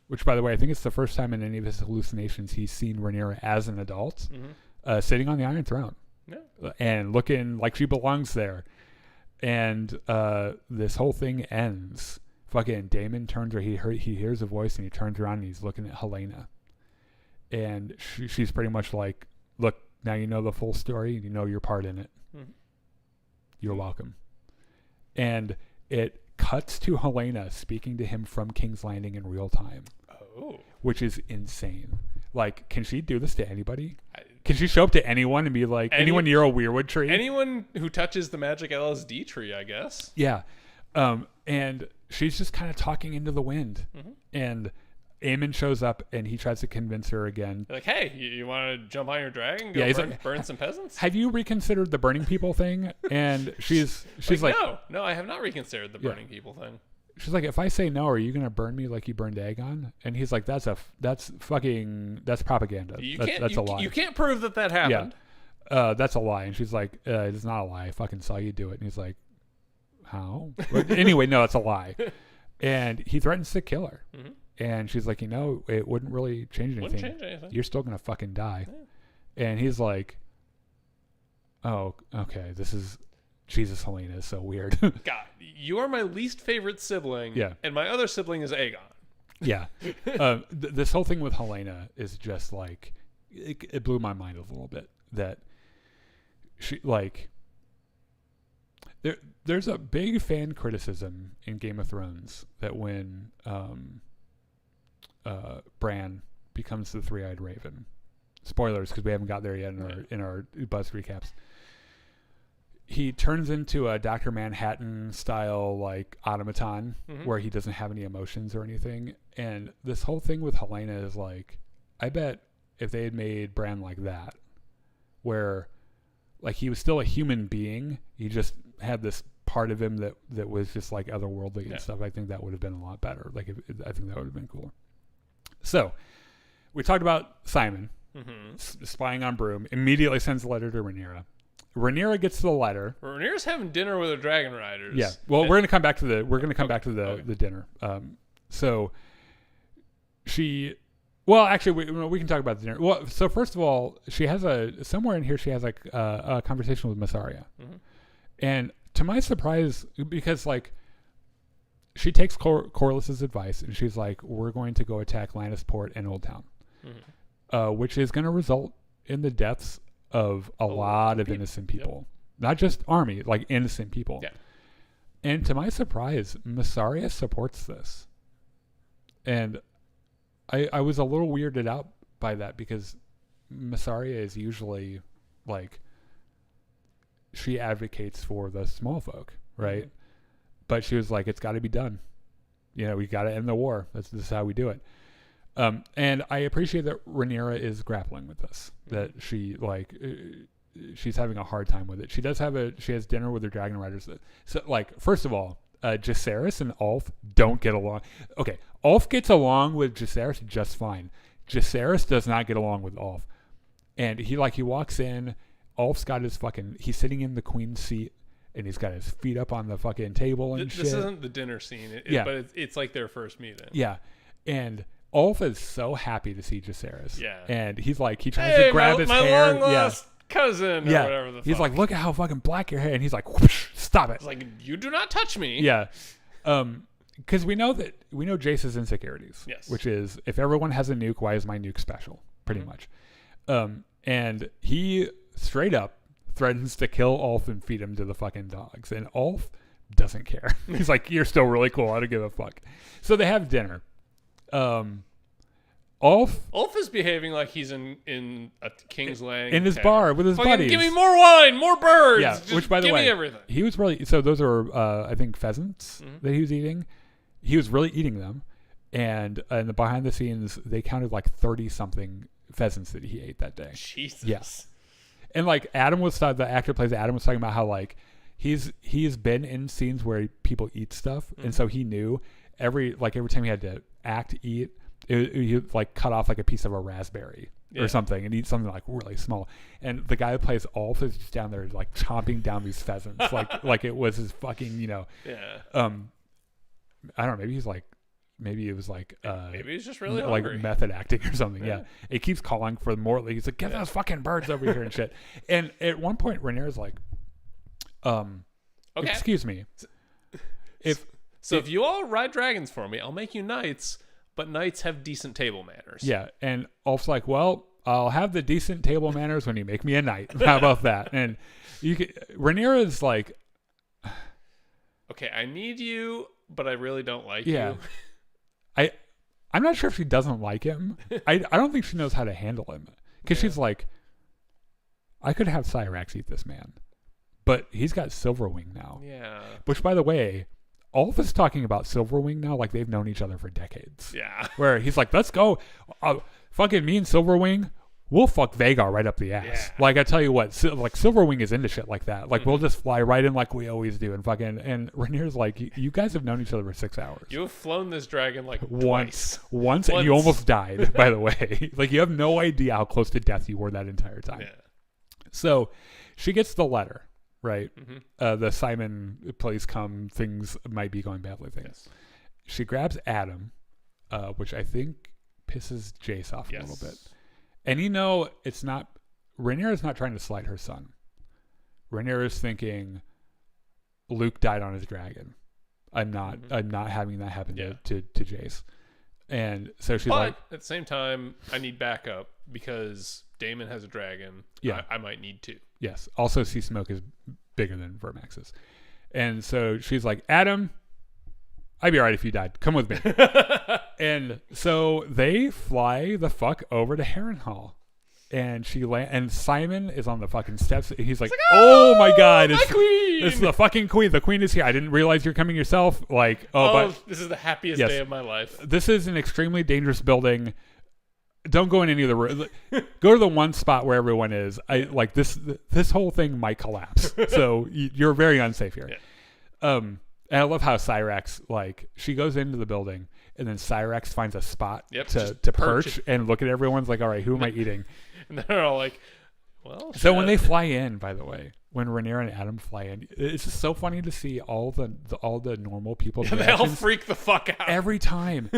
which, by the way, I think it's the first time in any of his hallucinations he's seen Rhaenyra as an adult, sitting on the Iron Throne, and looking like she belongs there. And this whole thing ends. Fucking Daemon turns, or he hears a voice, and he turns around and he's looking at Helena, and she's pretty much like, look, now you know the full story, you know your part in it. You're welcome. And it cuts to Helena speaking to him from King's Landing in real time, which is insane. Like, can she do this to anybody? Can she show up to anyone and be like, anyone near a weirwood tree? Anyone who touches the magic LSD tree, I guess. Yeah. And she's just kind of talking into the wind. And Aemon shows up and he tries to convince her again. Like, hey, you want to jump on your dragon? Go burn some peasants? Have you reconsidered the burning people thing? And she's like, no, I have not reconsidered the burning people thing. She's like, if I say no, are you going to burn me like you burned Aegon? And he's like, that's propaganda. That's a lie. You can't prove that happened. Yeah. That's a lie. And she's like, it's not a lie. I fucking saw you do it. And he's like, how? But anyway, no, it's a lie. And he threatens to kill her. And she's like, it wouldn't really change anything. You're still going to fucking die. And he's like, oh, okay, this is... Jesus, Helena is so weird. God, you are my least favorite sibling. Yeah. And my other sibling is Aegon. Yeah. This whole thing with Helena is just like, it blew my mind a little bit that she, like, there's a big fan criticism in Game of Thrones that when Bran becomes the Three-Eyed Raven, spoilers because we haven't got there yet in our buzz recaps, he turns into a Dr. Manhattan style like automaton where he doesn't have any emotions or anything. And this whole thing with Helena is like, I bet if they had made Bran like that, where like he was still a human being, he just had this part of him that was just like otherworldly and stuff, I think that would have been a lot better. Like I think that would have been cooler. So we talked about Simon spying on Broom, immediately sends a letter to Rhaenyra. Rhaenyra gets the letter. Rhaenyra's having dinner with her dragon riders. Yeah. Well, we're going to come back to the dinner. So she, well, actually, we can talk about the dinner. Well, so first of all, she has somewhere in here she has like a conversation with Massaria, and to my surprise, because like she takes Corlys's advice and she's like, we're going to go attack Lannisport and Old Town, which is going to result in the deaths of a lot of innocent people, not just army, like innocent people. Yeah. And to my surprise, Massaria supports this. And I was a little weirded out by that because Massaria is usually like, she advocates for the small folk, right? But she was like, it's got to be done. We got to end the war. This is how we do it. And I appreciate that Rhaenyra is grappling with this, that she like, she's having a hard time with it. She has dinner with her dragon riders. So like, first of all, Jacaerys and Ulf don't get along. Okay. Ulf gets along with Jacaerys just fine. Jacaerys does not get along with Ulf. And he walks in, Ulf's got he's sitting in the queen's seat and he's got his feet up on the fucking table and shit. This isn't the dinner scene, but it's like their first meeting. Yeah. And Ulf is so happy to see Jacaerys. Yeah. And he's like, he tries to grab his hair. My long-lost cousin or whatever the fuck. He's like, look at how fucking black your hair. And he's like, whoosh, stop it. It's like, you do not touch me. Yeah. Because we know Jace's insecurities. Yes. Which is, if everyone has a nuke, why is my nuke special? Pretty much. And he straight up threatens to kill Ulf and feed him to the fucking dogs. And Ulf doesn't care. He's like, you're still really cool. I don't give a fuck. So they have dinner. Ulf is behaving like he's in a King's Landing in his bar with his buddies. Give me more wine, more birds. Yeah, Just which by the way, everything. He was really so. Those are I think pheasants that he was eating. He was really eating them, and in the behind the scenes, they counted like 30 something pheasants that he ate that day. Jesus. Yes, and like Adam was the actor plays Adam was talking about how like he's been in scenes where people eat stuff, and so he knew every time he had to eat. He like cut off like a piece of a raspberry or something and eat something like really small. And the guy who plays Ulf is just down there like chomping down these pheasants like it was his fucking I don't know, maybe it was like maybe he's just really like hungry. method acting or something. Yeah, it keeps calling for more. He's like, get those fucking birds over here and shit. And at one point Rhaenyra's like, excuse me, if you all ride dragons for me, I'll make you knights. But knights have decent table manners. Yeah, and Ulf's like, well, I'll have the decent table manners when you make me a knight. How about that? And Rhaenyra's like, okay, I need you, but I really don't like you. I'm not sure if she doesn't like him. I don't think she knows how to handle him. Because she's like, I could have Cyrax eat this man, but he's got Silverwing now. Yeah. Which, by the way, Ulf is talking about Silverwing now like they've known each other for decades. Yeah. Where he's like, let's go. Fucking me and Silverwing, we'll fuck Vhagar right up the ass. Yeah. Like, I tell you what, like Silverwing is into shit like that. Like, we'll just fly right in like we always do. And Rhaenyra's like, you guys have known each other for 6 hours. You have flown this dragon like once, and you almost died, by the way. Like, you have no idea how close to death you were that entire time. Yeah. So she gets the letter. Right, the Simon, please come. Things might be going badly. Things. Yes. She grabs Adam, which I think pisses Jace off a little bit. And it's not. Rhaenyra's not trying to slight her son. Rhaenyra's thinking, Luke died on his dragon. I'm not having that happen to Jace. And so she's like, at the same time, I need backup because Daemon has a dragon. Yeah, I might need two. Yes. Also, Sea Smoke is bigger than Vermax's. And so she's like, Adam, I'd be all right if you died. Come with me. And so they fly the fuck over to Harrenhal. And and Simon is on the fucking steps. He's like, oh my God. My queen. It's the fucking queen. The queen is here. I didn't realize you're coming yourself. Like, but this is the happiest day of my life. This is an extremely dangerous building. Don't go in any of the rooms. Go to the one spot where everyone is. This whole thing might collapse. So you're very unsafe here. Yeah. And I love how Cyrax, like, she goes into the building and then Cyrax finds a spot to perch and look at everyone's like, all right, who am I eating? And they're all like, well, so when they fly in, by the way, when Rhaenyra and Adam fly in, it's just so funny to see all the normal people. They all freak the fuck out every time.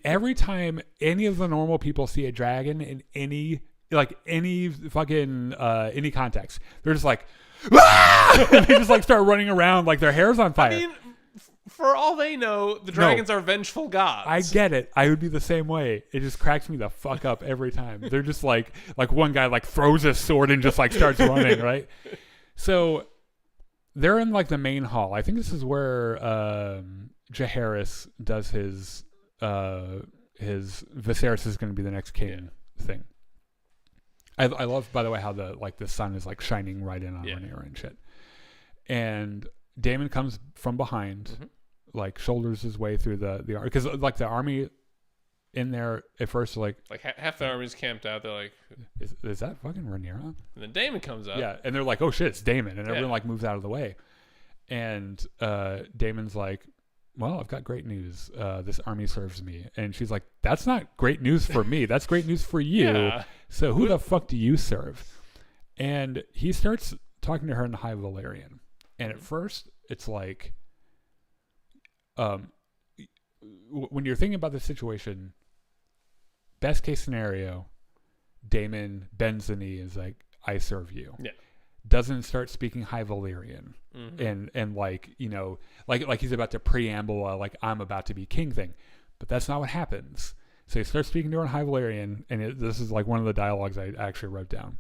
Every time any of the normal people see a dragon in any fucking any context, they're just like, ah! And they just like start running around like their hair's on fire. I mean, for all they know, the dragons are vengeful gods. I get it. I would be the same way. It just cracks me the fuck up every time. They're just like one guy like throws his sword and just like starts running, right? So they're in like the main hall. I think this is where Jaehaerys does his Viserys is going to be the next king thing. I love, by the way, how the sun is like shining right in on Rhaenyra and shit. And Daemon comes from behind, like shoulders his way through the army, because like the army in there at first like half the army's camped out. They're like, is that fucking Rhaenyra? And then Daemon comes up. Yeah, and they're like, oh shit, it's Daemon, and everyone like moves out of the way. And Daemon's like, well, I've got great news. This army serves me. And she's like, that's not great news for me. That's great news for you. Yeah. So who the fuck do you serve? And he starts talking to her in High Valyrian. And at first, it's like, when you're thinking about the situation, best case scenario, Daemon bends the knee and is like, I serve you. Yeah. Doesn't start speaking High Valyrian and like, you know, like he's about to preamble like I'm about to be king thing, but that's not what happens. So he starts speaking to her in High Valyrian, and this is like one of the dialogues I actually wrote down.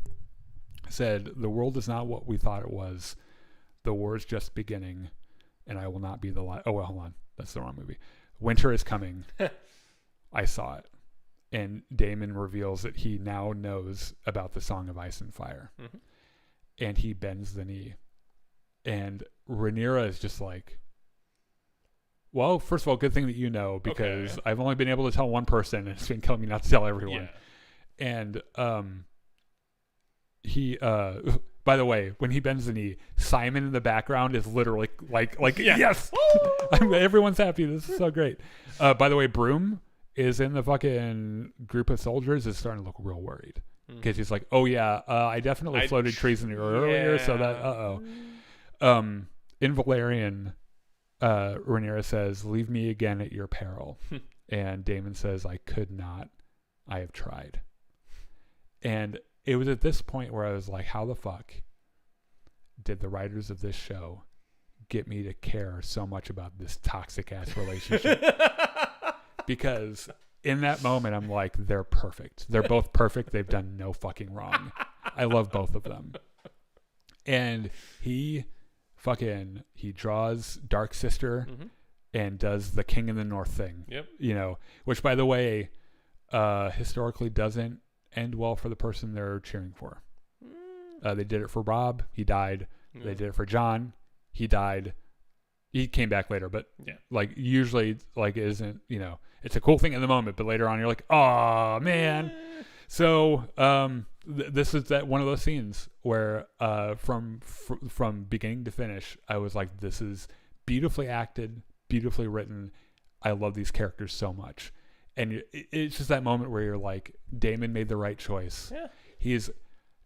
It said, the world is not what we thought it was. The war is just beginning. and I will not be the last. Oh, well, hold on. That's the wrong movie. Winter is Coming. I saw it. And Damon reveals that he now knows about the Song of Ice and Fire. Mm-hmm. And he bends the knee. And Rhaenyra is just like, well, first of all, good thing that you know, because I've only been able to tell one person, and it's been killing me not to tell everyone. Yeah. And he, by the way, when he bends the knee, Simon in the background is literally like yes, everyone's happy. This is so great. By the way, Broom is in the fucking group of soldiers is starting to look real worried because he's like, oh yeah, I definitely floated treason earlier, so that in Valerian, Rhaenyra says, "Leave me again at your peril," and Daemon says, "I could not. I have tried." And it was at this point where I was like, how the fuck did the writers of this show get me to care so much about this toxic ass relationship? Because in that moment, I'm like, they're perfect. They're both perfect. They've done no fucking wrong. I love both of them. And he draws Dark Sister and does the King in the North thing. Yep. You know, which by the way, historically doesn't end well for the person they're cheering for. They did it for Rob. He died. Yeah. They did it for John. He died. He came back later, but like usually like it isn't, you know, it's a cool thing in the moment, but later on you're like, oh man. So this is that one of those scenes where from beginning to finish, I was like, this is beautifully acted, beautifully written. I love these characters so much. And it's just that moment where you're like, Daemon made the right choice. Yeah.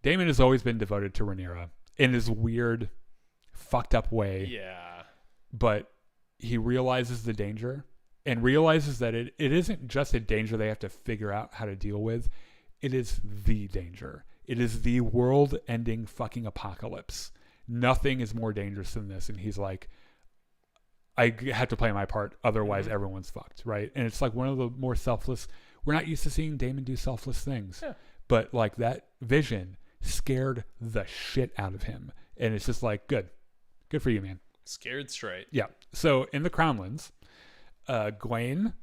Daemon has always been devoted to Rhaenyra in his weird, fucked up way. Yeah. But he realizes the danger and realizes that it isn't just a danger they have to figure out how to deal with. It is the danger. It is the world-ending fucking apocalypse. Nothing is more dangerous than this. And he's like, I have to play my part, otherwise everyone's fucked, right? And it's like one of the more selfless. We're not used to seeing Daemon do selfless things, but like that vision scared the shit out of him, and it's just like, good for you, man. Scared straight. Yeah. So in the Crownlands, Gwaine,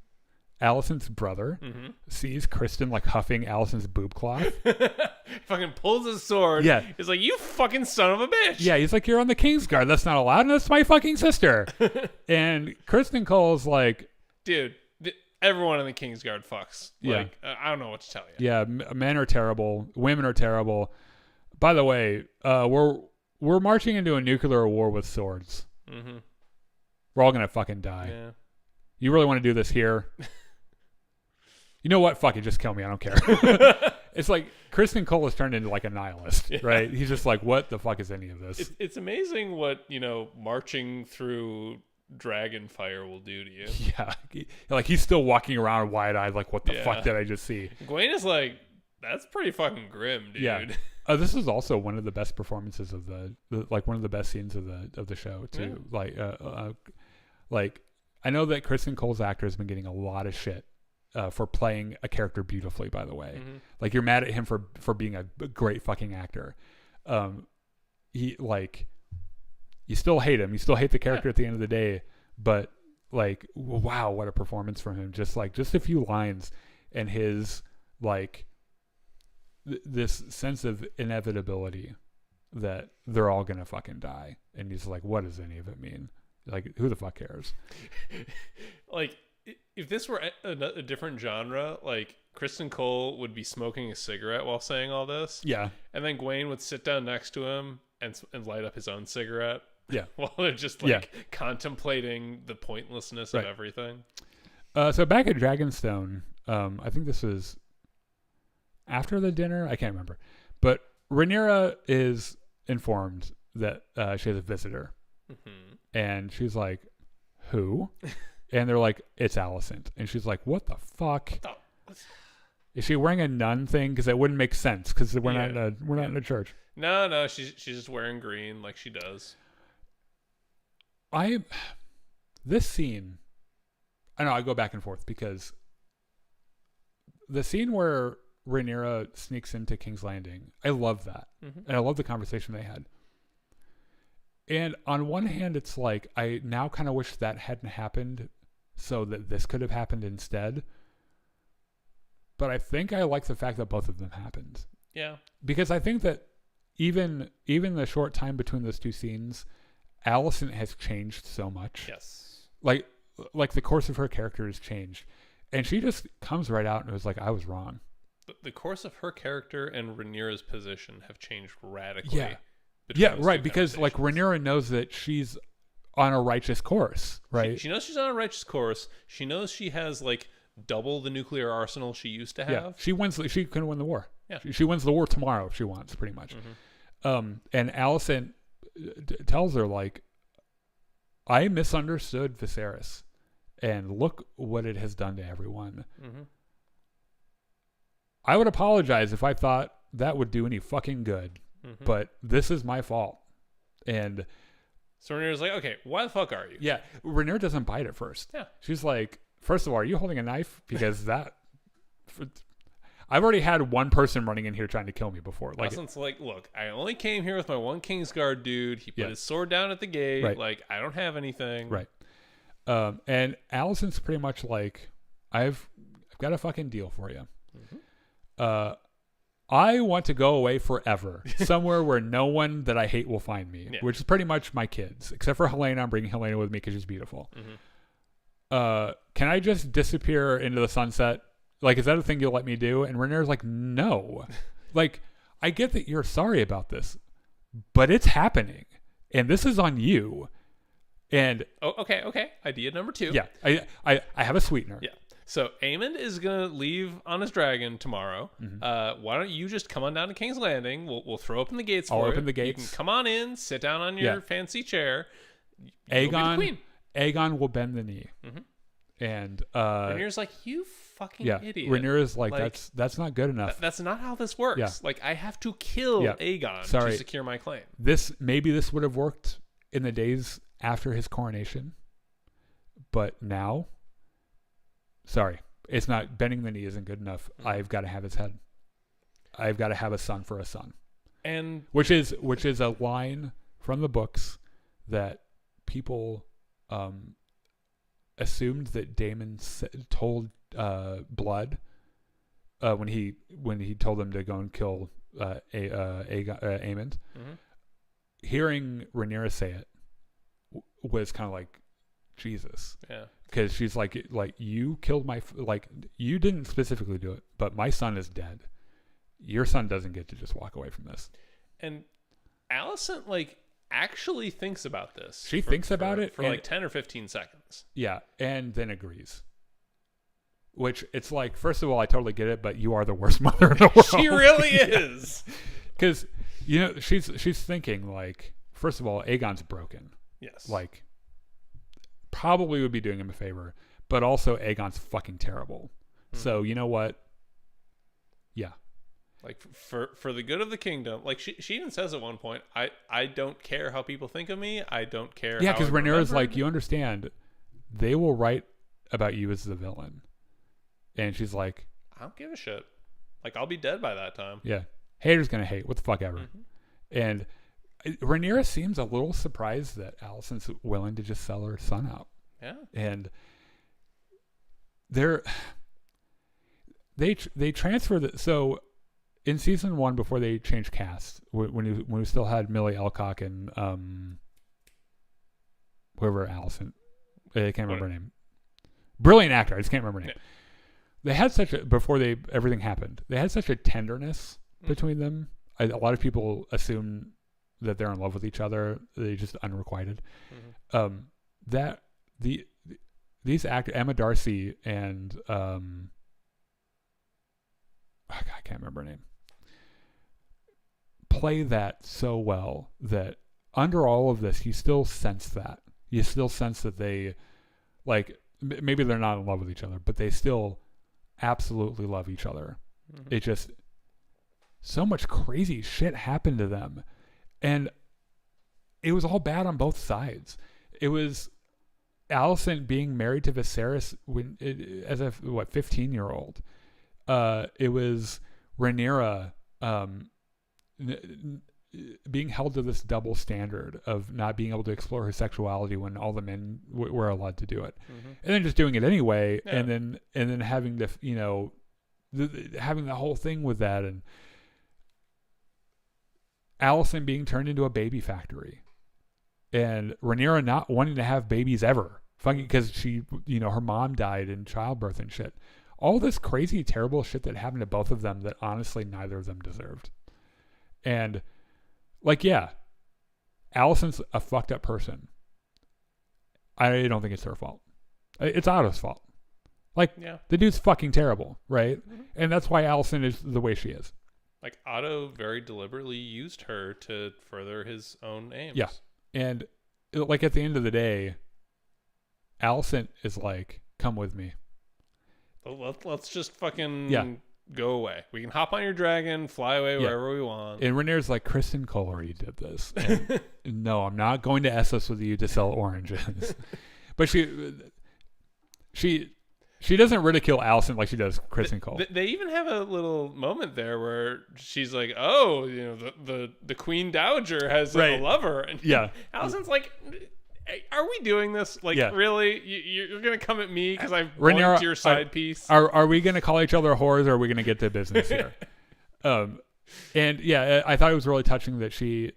Alicent's brother, sees Kristen like huffing Alicent's boob cloth. Fucking pulls his sword. Yeah. He's like, you fucking son of a bitch. Yeah, he's like, you're on the Kingsguard. That's not allowed. And that's my fucking sister. And Kristen Cole's like, dude, everyone in the Kingsguard fucks. Like, I don't know what to tell you. Yeah, men are terrible. Women are terrible. By the way, we're marching into a nuclear war with swords. Mm-hmm. We're all gonna fucking die. Yeah. You really want to do this here? You know what? Fuck it. Just kill me. I don't care. It's like Kristen Cole has turned into like a nihilist, right? He's just like, what the fuck is any of this? It's amazing what, you know, marching through dragon fire will do to you. Yeah. Like he's still walking around wide-eyed like, what the fuck did I just see? Gwaine is like, that's pretty fucking grim, dude. Yeah. This is also one of the best performances of the like one of the best scenes of the show too. Yeah. Like I know that Kristen Cole's actor has been getting a lot of shit for playing a character beautifully, by the way. Mm-hmm. Like you're mad at him for being a great fucking actor. He like, you still hate him. You still hate the character at the end of the day, but like, wow, what a performance from him. Just a few lines and his like this sense of inevitability that they're all going to fucking die. And he's like, what does any of it mean? Like, who the fuck cares? Like, if this were a different genre, like Kristen Cole would be smoking a cigarette while saying all this. Yeah. And then Gwaine would sit down next to him and light up his own cigarette. Yeah. While they're just like contemplating the pointlessness of everything. So back at Dragonstone, I think this was after the dinner. I can't remember. But Rhaenyra is informed that she has a visitor. Mm-hmm. And she's like, who? And they're like, it's Alicent. And she's like, what the fuck? Is she wearing a nun thing? Because it wouldn't make sense. Because we're not in a church. No, she's just wearing green like she does. This scene, I know I go back and forth because the scene where Rhaenyra sneaks into King's Landing, I love that. Mm-hmm. And I love the conversation they had. And on one hand, it's like, I now kind of wish that hadn't happened so that this could have happened instead. But I think I like the fact that both of them happened. Yeah. Because I think that even the short time between those two scenes, Allison has changed so much. Yes. Like the course of her character has changed. And she just comes right out and was like, I was wrong. The course of her character and Rhaenyra's position have changed radically. Yeah. Yeah, right. Because like Rhaenyra knows that she's on a righteous course, right? She knows she's on a righteous course. She knows she has like double the nuclear arsenal she used to have. Yeah. She wins. She can win the war. Yeah. She wins the war tomorrow if she wants, pretty much. And Allison tells her, like, I misunderstood Viserys, and look what it has done to everyone. I would apologize if I thought that would do any fucking good, but this is my fault. And so Rhaenyra's like, okay, why the fuck are you? Yeah. Rhaenyra doesn't bite at first. Yeah. She's like, first of all, are you holding a knife? Because I've already had one person running in here trying to kill me before. Like, Allison's like, look, I only came here with my one Kingsguard dude. He put his sword down at the gate. Right. Like, I don't have anything. Right. And Allison's pretty much like, I've got a fucking deal for you. I want to go away forever, somewhere where no one that I hate will find me, which is pretty much my kids, except for Helena. I'm bringing Helena with me because she's beautiful. Can I just disappear into the sunset? Like, is that a thing you'll let me do? And Rhaenyra's like, no. Like, I get that you're sorry about this, but it's happening, and this is on you. And okay. Idea number 2. Yeah, I have a sweetener. Yeah. So Aemond is gonna leave on his dragon tomorrow. Why don't you just come on down to King's Landing? We'll throw open the gates. I'll for open you. the gates. You can come on in, sit down on your fancy chair. You'll be the queen. Aegon will bend the knee. And Rhaenyra's like, you fucking idiot. Rhaenyra's like, that's not good enough. That's not how this works. Yeah. Like, I have to kill Aegon to secure my claim. Maybe this would have worked in the days after his coronation, but now, sorry, it's not. Bending the knee isn't good enough. I've got to have his head. I've got to have a son for a son, and which is a line from the books that people assumed that Daemon told Blood when he told them to go and kill Aemond. Hearing Rhaenyra say it was kind of like, Jesus. Yeah. Because she's like you killed you didn't specifically do it, but my son is dead. Your son doesn't get to just walk away from this. And Alicent actually thinks about this. She thinks about it for like 10 or 15 seconds. Yeah, and then agrees. Which, it's like, first of all, I totally get it, but you are the worst mother in the world. She really is. Because, she's thinking, like, first of all, Aegon's broken. Yes. Like, probably would be doing him a favor, but also Aegon's fucking terrible. So, you know what? Yeah. Like, for the good of the kingdom, like, she even says at one point, I don't care how people think of me. I don't care. Yeah, because Rhaenyra's like, you understand, they will write about you as the villain. And she's like, I don't give a shit. Like, I'll be dead by that time. Yeah. Haters gonna hate. What the fuck ever. And Rhaenyra seems a little surprised that Alicent's willing to just sell her son out. Yeah. And they transfer the, so in season 1, before they changed cast, when we still had Millie Alcock and whoever Alicent, I can't remember her name. Brilliant actor. I just can't remember her name. Yeah. They had everything happened, they had such a tenderness between them. A lot of people assume that they're in love with each other. They just unrequited. That these actors, Emma Darcy and I can't remember her name, play that so well that under all of this, you still sense that. You still sense that they, like, maybe they're not in love with each other, but they still absolutely love each other. It just, so much crazy shit happened to them. And it was all bad on both sides. It was Alicent being married to Viserys as a 15-year-old. It was Rhaenyra being held to this double standard of not being able to explore her sexuality when all the men were allowed to do it, and then just doing it anyway, and then having to, you know, having the whole thing with that, and Allison being turned into a baby factory, and Rhaenyra not wanting to have babies ever, fucking because she, you know, her mom died in childbirth and shit. All this crazy, terrible shit that happened to both of them that honestly neither of them deserved. And like, yeah, Allison's a fucked up person. I don't think it's her fault. It's Otto's fault. Like, the dude's fucking terrible, right? And that's why Allison is the way she is. Like, Otto very deliberately used her to further his own aims. Yeah. And like at the end of the day, Allison is like, come with me. Let's just fucking go away. We can hop on your dragon, fly away wherever we want. And Rhaenyra's like, Kristen Cole already did this. And no, I'm not going to Essos with you to sell oranges. But she doesn't ridicule Allison like she does Kristen Cole. They even have a little moment there where she's like, "Oh, you know, the Queen Dowager has a lover," and Allison's like, "Are we doing this? Like, really? You're gonna come at me because I've bonked your side piece? Are we gonna call each other whores, or are we gonna get to business here?" And yeah, I thought it was really touching that she,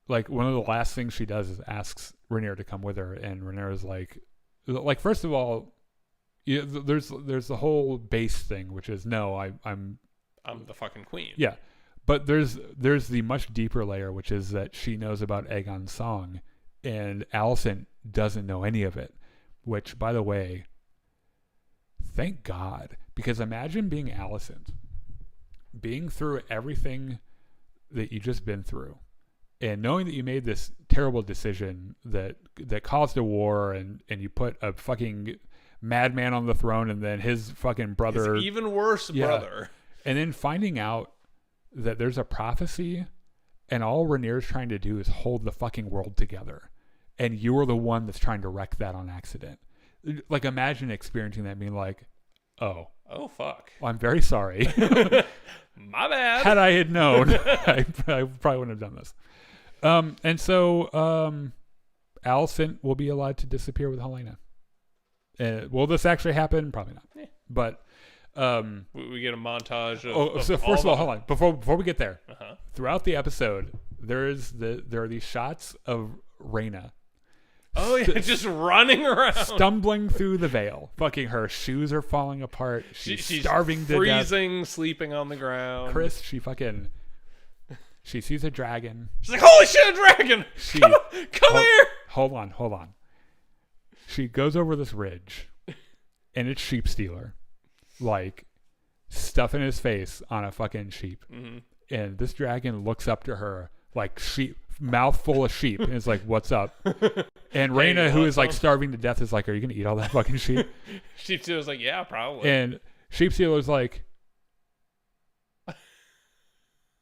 like, one of the last things she does is asks Rhaenyra to come with her, and Rhaenyra's like, first of all, there's the whole base thing, which is no, I'm the fucking queen. Yeah, but there's the much deeper layer, which is that she knows about Aegon's song, and Allison doesn't know any of it. Which, by the way, thank God, because imagine being Allison, being through everything that you just been through, and knowing that you made this terrible decision that caused a war, and you put a fucking madman on the throne, and then his fucking brother, his even worse brother, and then finding out that there's a prophecy, and all Rhaenyra's trying to do is hold the fucking world together, and you are the one that's trying to wreck that on accident. Like, imagine experiencing that, being like, oh fuck, well, I'm very sorry. My bad. Had I had known, I probably wouldn't have done this. And so Allison will be allowed to disappear with Helena. Will this actually happen? Probably not. Yeah. But we get a montage of so first of all, hold on. Before we get there, throughout the episode, there are these shots of Rhaena. Oh yeah, just running around, stumbling through the veil. Fucking, her shoes are falling apart. She's starving to death, freezing, sleeping on the ground. Chris, she sees a dragon. She's like, holy shit, a dragon! Come here! Hold on. She goes over this ridge, and it's Sheep Stealer, like, stuffing his face on a fucking sheep. Mm-hmm. And this dragon looks up to her like sheep, mouth full of sheep, and is like, what's up? And Rhaena, who is like starving to death, is like, are you gonna eat all that fucking sheep? Sheep Stealer's like, yeah, probably. And Sheep Stealer's like,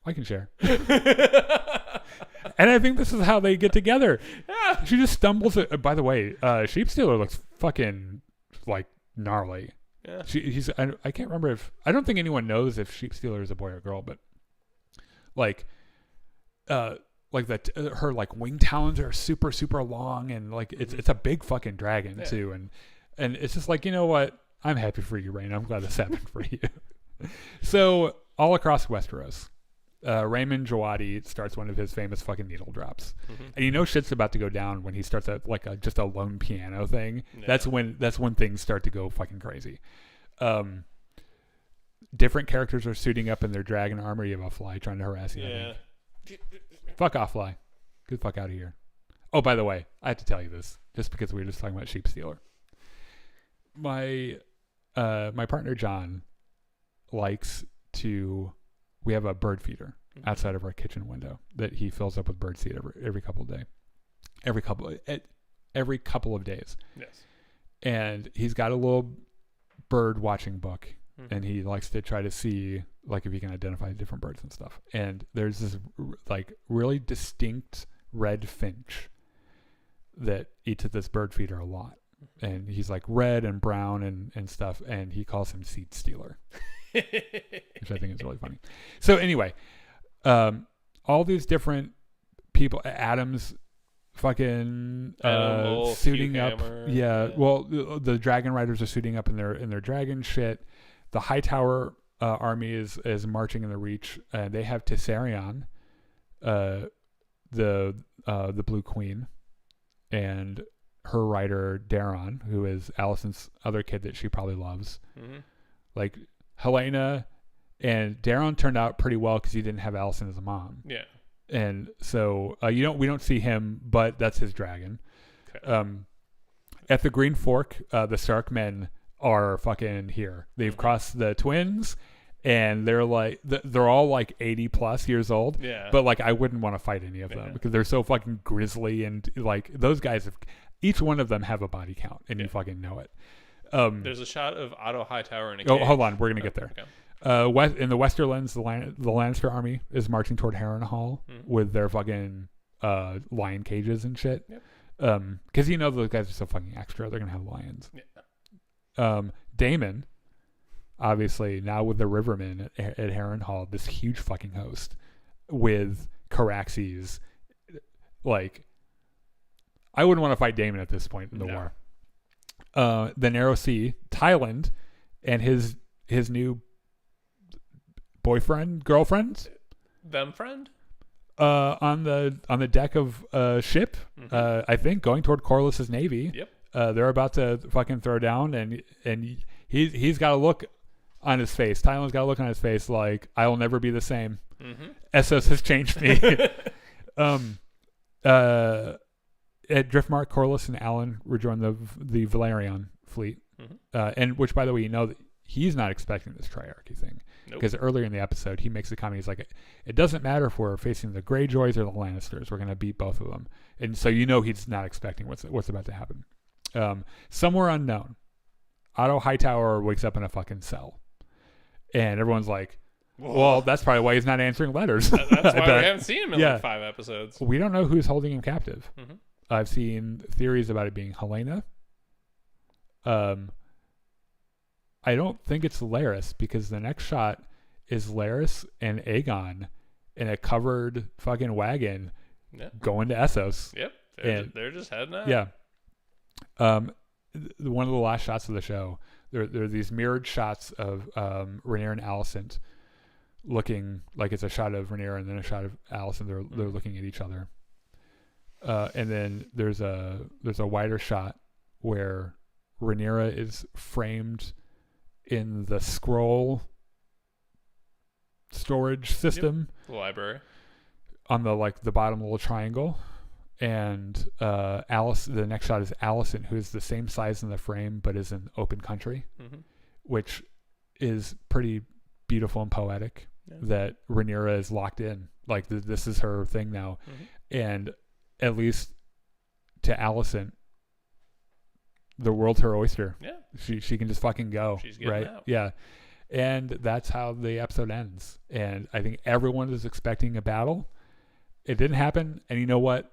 I can share. And I think this is how they get together. Yeah. She just stumbles. By the way, Sheep Stealer looks fucking like gnarly. Yeah. I can't remember if, I don't think anyone knows if Sheep Stealer is a boy or girl, but like that, her like wing talons are super, super long, and like it's a big fucking dragon too, and it's just like, you know what? I'm happy for you, Rain. I'm glad this happened for you. So all across Westeros, Raymond Jawadi starts one of his famous fucking needle drops, and you know shit's about to go down when he starts just a lone piano thing. Yeah. That's when things start to go fucking crazy. Different characters are suiting up in their dragon armor. You have a fly trying to harass you. Yeah. Fuck off, fly. Get the fuck out of here. Oh, by the way, I have to tell you this, just because we were just talking about Sheep Stealer. My partner John likes to. We have a bird feeder outside of our kitchen window that he fills up with bird seed every couple of days. Yes. And he's got a little bird watching book, and he likes to try to see like if he can identify different birds and stuff. And there's this like really distinct red finch that eats at this bird feeder a lot. And he's like red and brown and stuff, and he calls him Seed Stealer. Which I think is really funny. So anyway, all these different people. Adam's fucking suiting up. Yeah. Well, the dragon riders are suiting up in their dragon shit. The Hightower army is marching in the Reach, and they have Tessarion, the Blue Queen, and her rider Daron, who is Alicent's other kid that she probably loves. Mm-hmm. Like Helena and Daron turned out pretty well because he didn't have Alicent as a mom. Yeah. And so we don't see him, but that's his dragon. Okay. At the Green Fork, the Stark men are fucking here. They've crossed the twins, and they're all like 80 plus years old. Yeah. But like I wouldn't want to fight any of them because they're so fucking grisly, and like those guys have, each one of them have a body count, and you fucking know it. There's a shot of Otto Hightower in a cage. Oh, hold on, we're gonna get there. Okay. In the Westerlands, the Lannister army is marching toward Harrenhal with their fucking lion cages and shit. Yep. Because those guys are so fucking extra, they're gonna have lions. Yeah. Daemon, obviously now with the Rivermen at Harrenhal, this huge fucking host with Caraxes. Like, I wouldn't want to fight Daemon at this point in the war. The Narrow Sea, Tyland, and his new girlfriend, them friend, on the deck of a ship, I think going toward Corlys's navy. Yep. They're about to fucking throw down, and he's got a look on his face. Tyland's got a look on his face like, I will never be the same. Essos has changed me. At Driftmark, Corlys and Alan rejoin the Valerian fleet, and which, by the way, that he's not expecting this triarchy thing. Because earlier in the episode, he makes a comment. He's like, it doesn't matter if we're facing the Greyjoys or the Lannisters. We're going to beat both of them. And so he's not expecting what's about to happen. Somewhere unknown, Otto Hightower wakes up in a fucking cell. And everyone's like, well, that's probably why he's not answering letters. That's why we haven't seen him in like 5 episodes. We don't know who's holding him captive. I've seen theories about it being Helena. I don't think it's Larys, because the next shot is Larys and Aegon in a covered fucking wagon going to Essos. Yep. They're just heading out. Yeah. One of the last shots of the show, there are these mirrored shots of Rhaenyra and Alicent looking like it's a shot of Rhaenyra and then a shot of Alicent. They're looking at each other. And then there's a wider shot where Rhaenyra is framed in the scroll storage system, the library, on the bottom little triangle, and Alice. The next shot is Alicent, who is the same size in the frame but is in open country, which is pretty beautiful and poetic. That Rhaenyra is locked in, like this is her thing now, and at least to Alicent, the world's her oyster. Yeah. She can just fucking go. She's getting right? out. Yeah. And that's how the episode ends. And I think everyone is expecting a battle. It didn't happen. And you know what?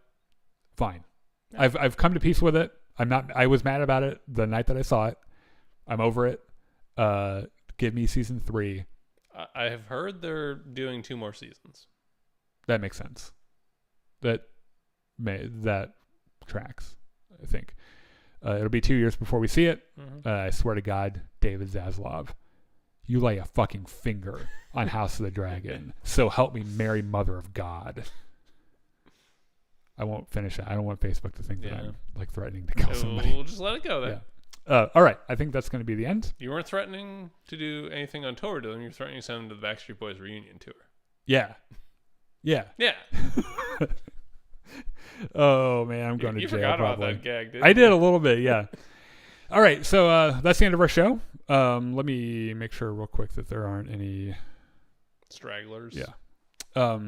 Fine. Yeah. I've come to peace with it. I was mad about it the night that I saw it. I'm over it. Give me season 3. I have heard they're doing 2 more seasons. That makes sense. That tracks, I think. It'll be 2 years before we see it. I swear to God, David Zaslav, you lay a fucking finger on House of the Dragon. So help me, Mary, Mother of God. I won't finish it. I don't want Facebook to think that I'm like threatening to kill somebody. We'll just let it go then. Yeah. All right. I think that's going to be the end. You weren't threatening to do anything on tour, Dylan. You were threatening to send them to the Backstreet Boys reunion tour. Yeah. Yeah. Oh man, I'm going to jail. You forgot probably. about that gag, didn't you? I did a little bit, yeah. All right, so that's the end of our show. Let me make sure real quick that there aren't any stragglers. Yeah.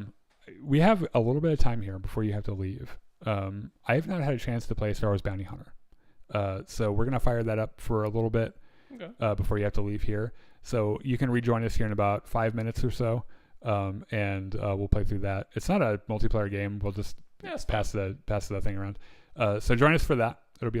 We have a little bit of time here before you have to leave. I have not had a chance to play Star Wars Bounty Hunter. So we're gonna fire that up for a little bit before you have to leave here. So you can rejoin us here in about 5 minutes or so, and we'll play through that. It's not a multiplayer game. We'll just pass the thing around. So join us for that. It'll be a lot.